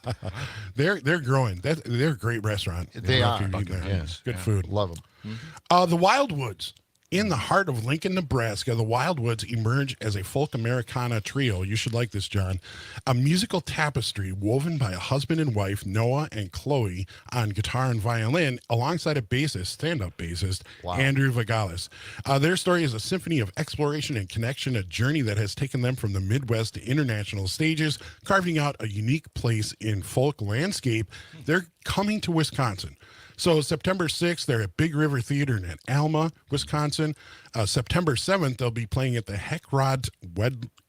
They're growing. They're a great restaurant. They are. Yes. Good food. Love them. The Wildwoods. In the heart of Lincoln, Nebraska, the Wildwoods emerge as a folk Americana trio. You should like this, John. A musical tapestry woven by a husband and wife, Noah and Chloe, on guitar and violin, alongside a bassist, stand-up bassist, Andrew Vagalis. Their story is a symphony of exploration and connection, a journey that has taken them from the Midwest to international stages, carving out a unique place in folk landscape. They're coming to Wisconsin. So September 6th, they're at Big River Theater in Alma, Wisconsin. September 7th, they'll be playing at the Heckrod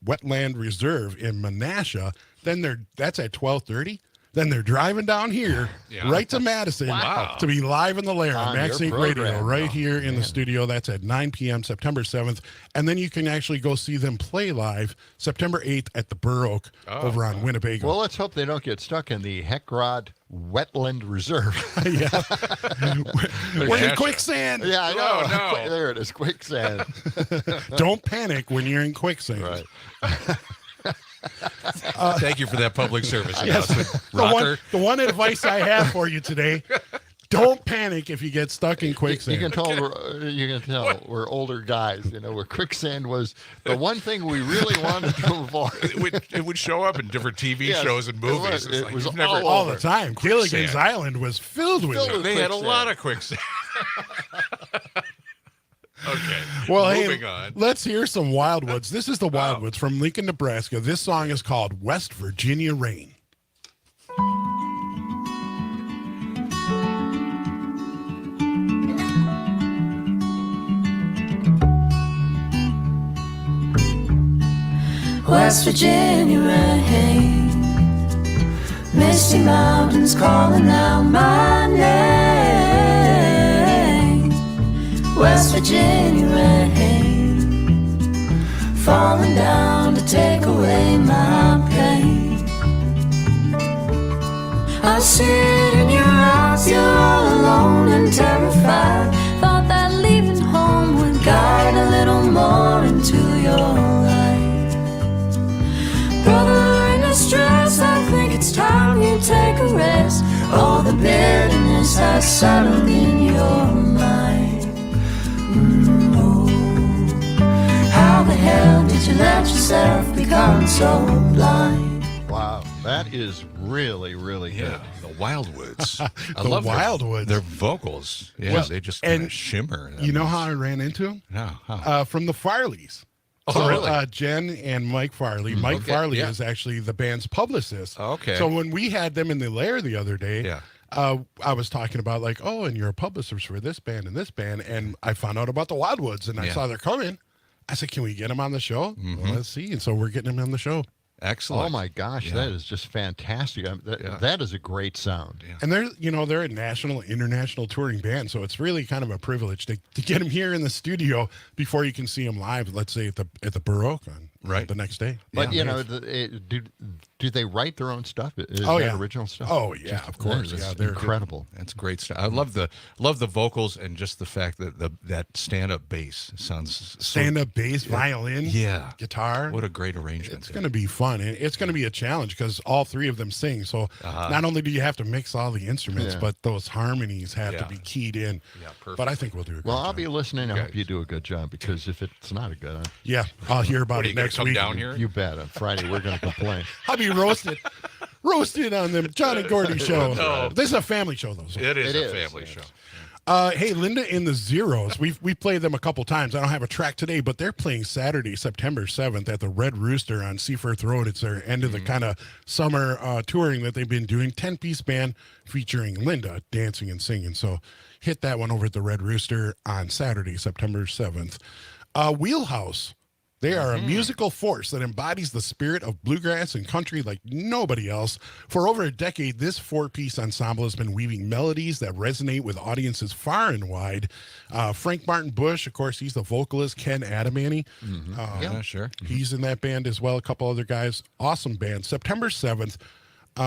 Wetland Reserve in Menasha. Then that's at 12:30. Then they're driving down here, right to Madison, to be live in the Lair on Max Inc. Radio, right here in the studio. That's at 9 p.m. September 7th. And then you can actually go see them play live September 8th at the Burr Oak over on Winnebago. Well, let's hope they don't get stuck in the Heckrod Wetland Reserve. We're in quicksand. Yeah, I know. Oh, no. There it is, quicksand. Don't panic when you're in quicksand. Right. Thank you for that public service Yes. announcement, Rocker. The one advice I have for you today: don't panic if you get stuck in quicksand. You can tell we're older guys. Where quicksand was the one thing we really wanted to avoid. It would show up in different TV shows and movies. It was all the time. Gilligan's Island was filled with it. They had a lot of quicksand. Okay. Well, moving on. Let's hear some Wildwoods. This is the Wildwoods from Lincoln, Nebraska. This song is called West Virginia Rain. West Virginia rain, misty mountains calling out my name. West Virginia rain, falling down to take away my pain. I see it in your eyes, you're all alone and terrified. Thought that leaving home would guide a little more into your life. Brother, in distress, I think it's time you take a rest. All the bitterness has settled in your mind. How the hell did you let yourself become so blind? Wow, that is really, really good. The Wildwoods. I The love Wildwoods. Their vocals. Yeah, Well, they just and kinda shimmer. You know how I ran into him? No, how? From the Farleys. Oh, really? Jen and Mike Farley. Mike Farley is actually the band's publicist. Okay. So when we had them in the Lair the other day, I was talking about and you're a publicist for this band and this band, and I found out about the Wildwoods, and I saw they're coming. I said, can we get them on the show? Well, let's see. And so we're getting them on the show. Excellent. Oh my gosh, that is just fantastic. That is a great sound. And they're a national, international touring band, so it's really kind of a privilege to get them here in the studio before you can see them live. Let's say at the Burr Oak on the next day. But do they write their own stuff? Is that original stuff? Oh yeah, of course. Yeah, they're incredible. That's great stuff. I love the vocals and just the fact that that stand-up bass sounds stand-up bass, violin, guitar. What a great arrangement. It's going to be fun, and it's going to be a challenge because all three of them sing. So not only do you have to mix all the instruments, but those harmonies have to be keyed in. Yeah, perfect. But I think we'll do a good job. I'll be listening. I hope you do a good job, because if it's not a good, I'll hear about it next week. Down here? You bet. On Friday we're going to complain. I'll be roasted on the John and Gordy show. No. This is a family show, though. So. It is a family show. Hey, Linda and the Zeros. We played them a couple times. I don't have a track today, but they're playing Saturday, September 7th at the Red Rooster on Seafirth Road. It's their end of the kind of summer touring that they've been doing. 10-piece band featuring Linda dancing and singing. So hit that one over at the Red Rooster on Saturday, September 7th. Wheelhouse. They are a musical force that embodies the spirit of bluegrass and country like nobody else. For over a decade, this 4-piece ensemble has been weaving melodies that resonate with audiences far and wide. Frank Martin Bush, of course, he's the vocalist. Ken Adamany. Yeah, sure. He's in that band as well. A couple other guys. Awesome band. September 7th,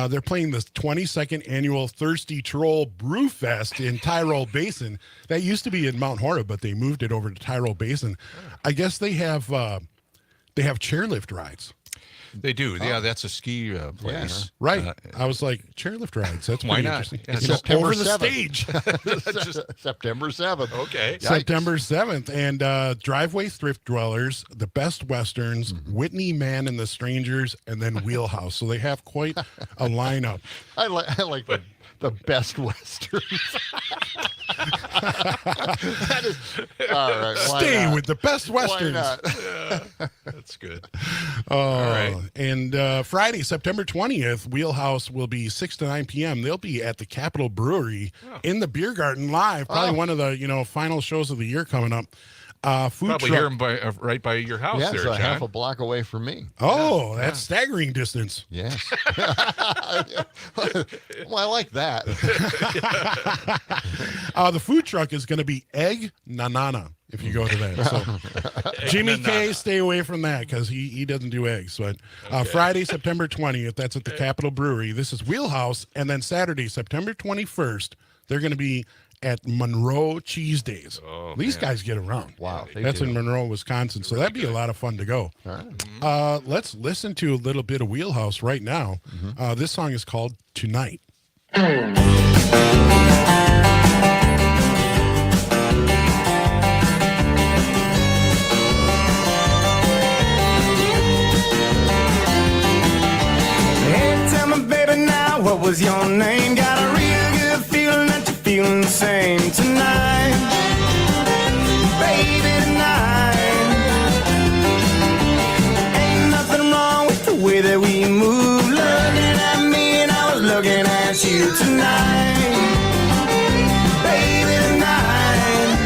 they're playing the 22nd annual Thirsty Troll Brew Fest in Tyrol Basin. That used to be in Mount Horeb, but they moved it over to Tyrol Basin. I guess they have chairlift rides. They do. Yeah, that's a ski place. Right. I was like, chairlift rides. That's why pretty not? interesting. Yeah, September over the 7th. stage. September 7th. Okay. September 7th. And Driveway Thrift Dwellers, The Best Westerns, Whitney Man and the Strangers, and then Wheelhouse. So they have quite a lineup. I like the Best Westerns. That is, all right. Stay with the Best Westerns. That's good. All right. And Friday, September 20th, Wheelhouse will be 6 to 9 p.m. They'll be at the Capitol Brewery in the Beer Garden live. Probably one of the final shows of the year coming up. Food Probably truck. here right by your house there, it's John. half a block away from me. Oh, that's staggering distance. Yes. Well, I like that. The food truck is going to be Egg Nanana if you go to that. So Jimmy K, stay away from that because he doesn't do eggs. But Friday, September 20th, that's at the Capitol Brewery. This is Wheelhouse. And then Saturday, September 21st, they're going to be at Monroe Cheese Days. Oh, These guys get around. Wow. That's in Monroe, Wisconsin. So that'd be a lot of fun to go. All right. Let's listen to a little bit of Wheelhouse right now. This song is called Tonight. Hey, tell me, baby, now what was your name? Got a real good feeling that you're feeling the same tonight, baby, tonight. Ain't nothing wrong with the way that we move. Looking at me and I was looking at you tonight, baby, tonight.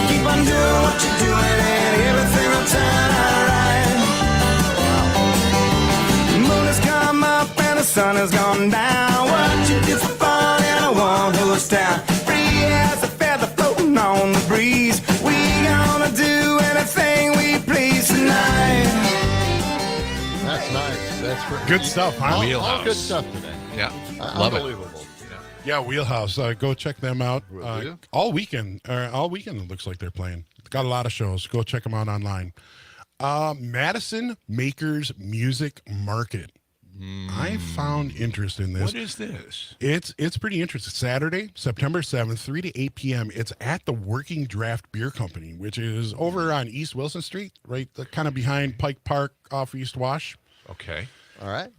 Keep on doing what you're doing and everything will turn out right. Moon has come up and the sun has gone down. What you do for fun and I won't lose town. Free as a feather floating on the breeze. We gonna do anything we please tonight. That's nice. That's great. Good stuff, huh? All good stuff today. Yeah. Love it. Unbelievable. Yeah, Wheelhouse. Go check them out. Will do. All weekend it looks like they're playing. Got a lot of shows. Go check them out online. Madison Makers Music Market. I found interest in this. What is this? It's pretty interesting. Saturday, September 7th, 3 to 8 p.m. It's at the Working Draft Beer Company, which is over on East Wilson Street, right kind of behind Pike Park off East Wash. Okay. All right.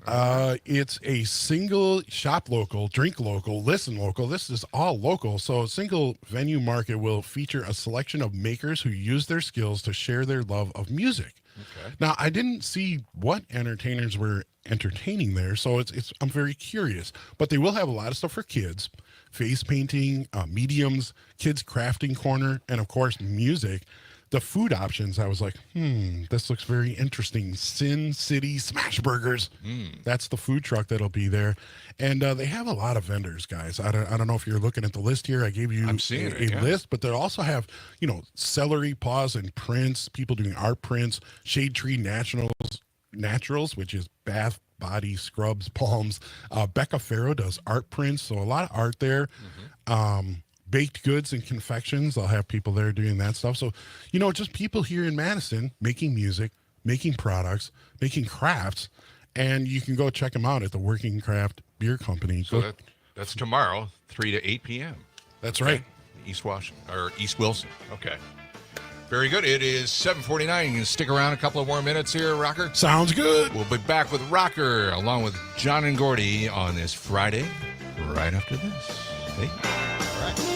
It's a single shop local, drink local, listen local. This is all local. So a single venue market will feature a selection of makers who use their skills to share their love of music. Okay. Now, I didn't see what entertainers were entertaining there, so I'm very curious. But they will have a lot of stuff for kids, face painting, mediums, kids crafting corner, and of course, music. The food options, I was like, this looks very interesting. Sin City Smash Burgers. That's the food truck that'll be there. And they have a lot of vendors, guys. I don't know if you're looking at the list here. I gave you a list, but they also have, celery paws and prints, people doing art prints, Shade Tree Naturals, which is bath, body, scrubs, palms. Becca Farrow does art prints, so a lot of art there. Baked goods and confections. I'll have people there doing that stuff. So, just people here in Madison making music, making products, making crafts, and you can go check them out at the Working Craft Beer Company. So that's tomorrow, 3 to 8 p.m. That's right. East Wilson. Okay. Very good. It is 7:49. You can stick around a couple of more minutes here, Rocker. Sounds good. We'll be back with Rocker along with John and Gordy on this Friday, right after this. Hey. All right.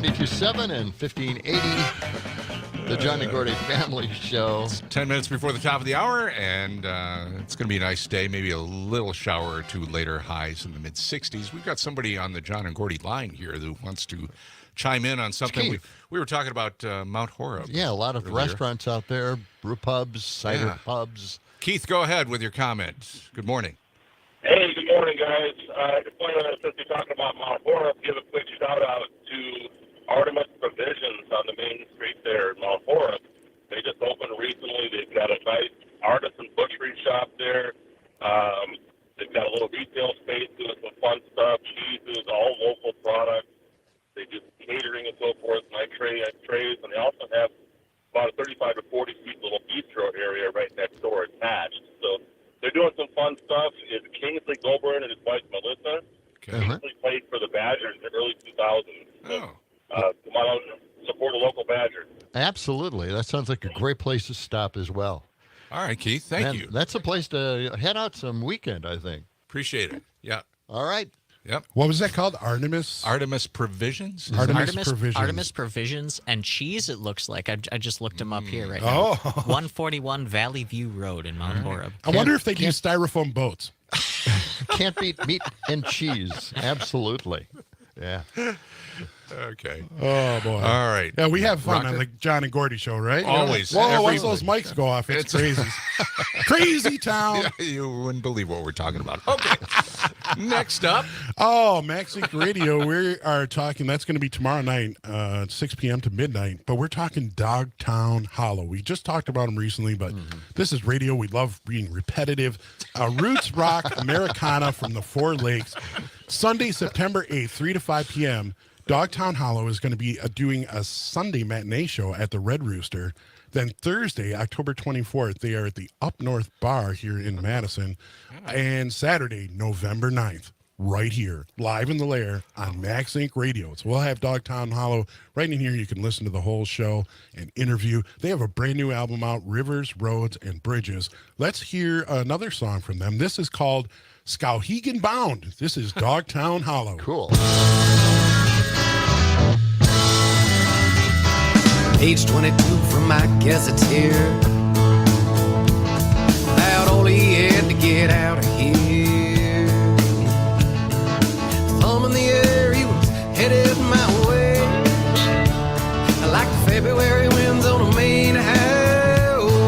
92.7 and 1580. The John and Gordy Family Show. It's 10 minutes before the top of the hour, and it's going to be a nice day. Maybe a little shower or two later, highs in the mid-60s. We've got somebody on the John and Gordy line here who wants to chime in on something. We were talking about Mount Horeb. Yeah, a lot of restaurants out there, brew pubs, cider pubs. Keith, go ahead with your comment. Good morning. Hey, good morning, guys. Just wanted to, since you're talking about Mount Horeb, give a quick shout-out to Artemis Provisions on the main street there in Mount Horeb. They just opened recently. They've got a nice artisan butchery shop there. They've got a little retail space doing some fun stuff, cheeses, all local products. They do catering and so forth, night trays, and they also have about a 35 to 40 seat little bistro area right next door attached. So they're doing some fun stuff. It's Kingsley Goldburn and his wife Melissa. Kingsley played for the Badgers in the early 2000s. So, come on out and support a local Badger. Absolutely. That sounds like a great place to stop as well. All right, Keith. Thank you. That's a place to head out some weekend, I think. Appreciate it. Yeah. All right. Yep. What was that called? Artemis Provisions? Artemis Provisions and Cheese, it looks like. I just looked them up here right now. 141 Valley View Road in Mount Horeb. I wonder if they use styrofoam boats. Can't beat meat and cheese. Absolutely. Yeah. Okay. Oh, boy. All right. Yeah, we have fun Rocker? on the John and Gordy show, right? Always. Whoa, once those mics go off, it's crazy. Crazy town. Yeah, you wouldn't believe what we're talking about. Okay. Next up. Oh, MaxInc Radio. We are talking, that's going to be tomorrow night, 6 p.m. to midnight. But we're talking Dogtown Hollow. We just talked about them recently, but this is radio. We love being repetitive. Roots rock Americana from the Four Lakes. Sunday, September 8th, 3 to 5 p.m., Dogtown Hollow is going to be doing a Sunday matinee show at the Red Rooster. Then Thursday, October 24th, they are at the Up North Bar here in Madison. And Saturday, November 9th, right here, live in the Lair on MaxInc Radio. So we'll have Dogtown Hollow right in here. You can listen to the whole show and interview. They have a brand new album out, Rivers, Roads, and Bridges. Let's hear another song from them. This is called Skowhegan Bound. This is Dogtown Hollow. Cool. Page 22 from my gazetteer. About all he had to get out of here. Thumb in the air, he was headed my way. Like the February winds on a main highway.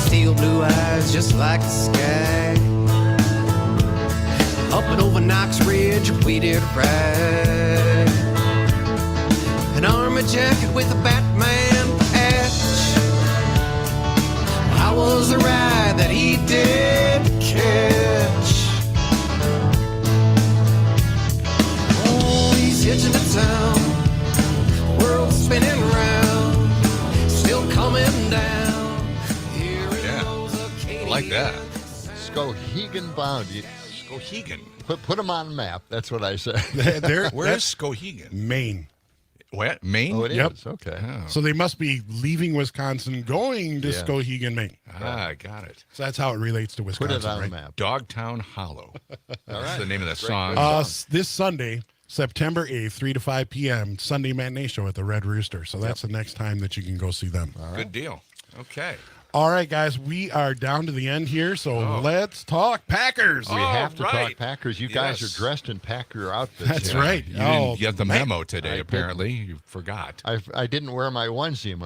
Steel blue eyes just like the sky. Up and over Knox Ridge, we did ride. An army jacket with a Batman patch. I was the ride that he did catch. Oh, he's hitching to town, world spinning round, still coming down. Here I like that. Skowhegan Bound. Skowhegan. Put them on the map. That's what I said. Where's Skowhegan? Maine. What? Maine? Oh, it Yep. is. Okay. So they must be leaving Wisconsin, going to Skowhegan, Maine. Ah, got it. So that's how it relates to Wisconsin. Put it on right? the map. Dogtown Hollow. That's the name of that Great, song. great This Sunday, September 8th, 3 to 5 p.m., Sunday matinee show at the Red Rooster. So that's the next time that you can go see them. Good deal. Okay. All right, guys, we are down to the end here, so let's talk Packers. We have to talk Packers. You guys are dressed in Packer outfits. That's right. You didn't get the memo today, apparently. You forgot. I didn't wear my onesie.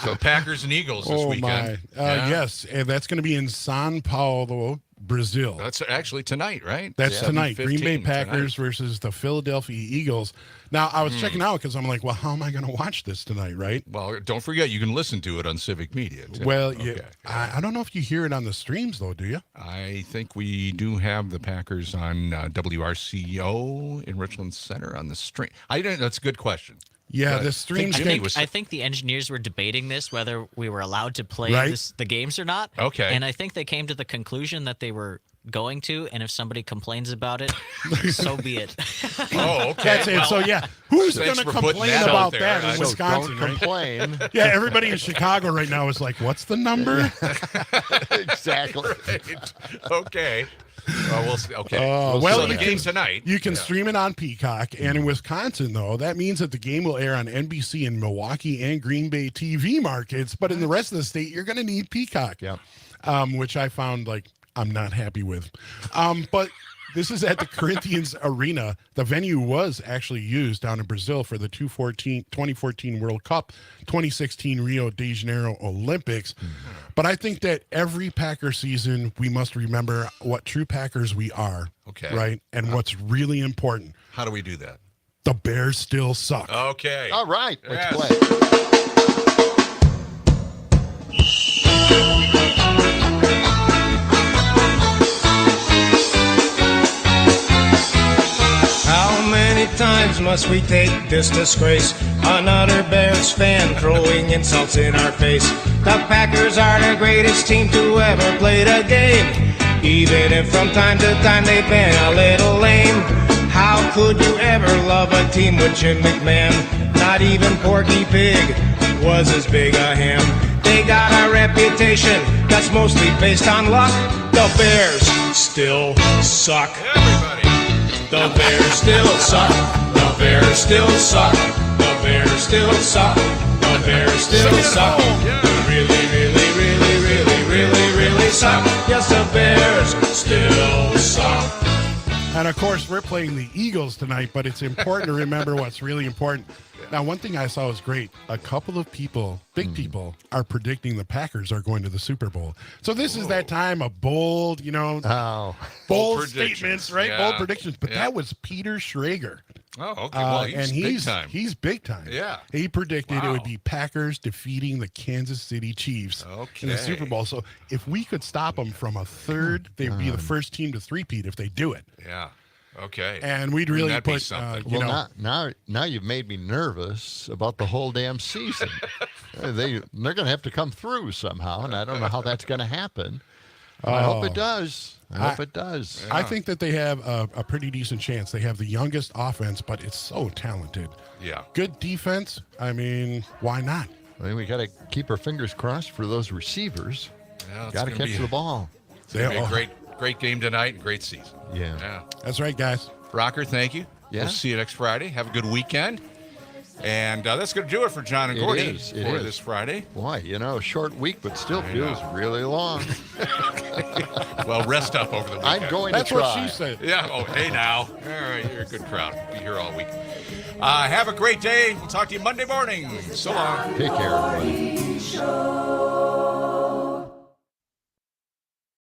So Packers and Eagles this weekend. Yes, and that's going to be in São Paulo, Brazil. That's actually tonight, right? That's tonight. Green Bay 7:15 Packers tonight. versus the Philadelphia Eagles. Now, I was checking out because I'm like, well, how am I going to watch this tonight, right? Well, don't forget, you can listen to it on Civic Media, too. Well, yeah, I don't know if you hear it on the streams, though, do you? I think we do have the Packers on WRCO in Richland Center on the stream. That's a good question. Yeah, the streams. I think the engineers were debating this, whether we were allowed to play the games or not. Okay. And I think they came to the conclusion that they were going to, and if somebody complains about it, so be it. Oh, okay. That's it. So, yeah, who's Thanks going to for putting complain that about out there. that in So Wisconsin? Don't complain. Yeah, everybody in Chicago right now is like, what's the number? Exactly. Right. Okay. Oh, we'll see. Okay. Well, so the game's tonight. You can stream it on Peacock, and in Wisconsin, though, that means that the game will air on NBC in Milwaukee and Green Bay TV markets. But in the rest of the state, you're going to need Peacock. Yeah. Which I found I'm not happy with. But this is at the Corinthians Arena. The venue was actually used down in Brazil for the 2014 World Cup, 2016 Rio de Janeiro Olympics. But I think that every Packer season, we must remember what true Packers we are. Okay. Right? And what's really important. How do we do that? The Bears still suck. Okay. All right. Let's play. How many times must we take this disgrace? Another Bears fan throwing insults in our face. The Packers are the greatest team to ever play the game, even if from time to time they've been a little lame. How could you ever love a team with Jim McMahon? Not even Porky Pig was as big a ham. They got a reputation that's mostly based on luck. The Bears still suck. Everybody. The Bears still suck. The Bears still suck. The Bears still suck. The Bears still suck. Really, really, really, really, really, really suck. Yes, the Bears still suck. And of course, we're playing the Eagles tonight, but it's important to remember what's really important. Now, one thing I saw was great. A couple of people, big people, are predicting the Packers are going to the Super Bowl. So this is that time of bold, bold statements, right? Yeah. Bold predictions. But that was Peter Schrager. Oh, okay. Well, he's big time. He's big time. Yeah. He predicted it would be Packers defeating the Kansas City Chiefs in the Super Bowl. So if we could stop them from a third, they'd be the first team to three-peat if they do it. Yeah. Okay. And we'd really That'd be put, something. Now you've made me nervous about the whole damn season. They're going to have to come through somehow, and I don't know how that's going to happen. I hope it does. I hope it does. I think that they have a pretty decent chance. They have the youngest offense, but it's so talented. Yeah. Good defense. I mean, why not? I mean, we got to keep our fingers crossed for those receivers. Yeah, got to catch the ball. It's going to be a great game tonight and great season. Yeah. That's right, guys. Rocker, thank you. Yeah. We'll see you next Friday. Have a good weekend. And that's going to do it for John and Gordy for this Friday. Boy, short week, but still feels really long. Well, rest up over the weekend. I'm going That's to try. what she said. Yeah. Oh, hey now. All right, you're a good crowd. Be here all week. Have a great day. We'll talk to you Monday morning. So long. Take care, everybody.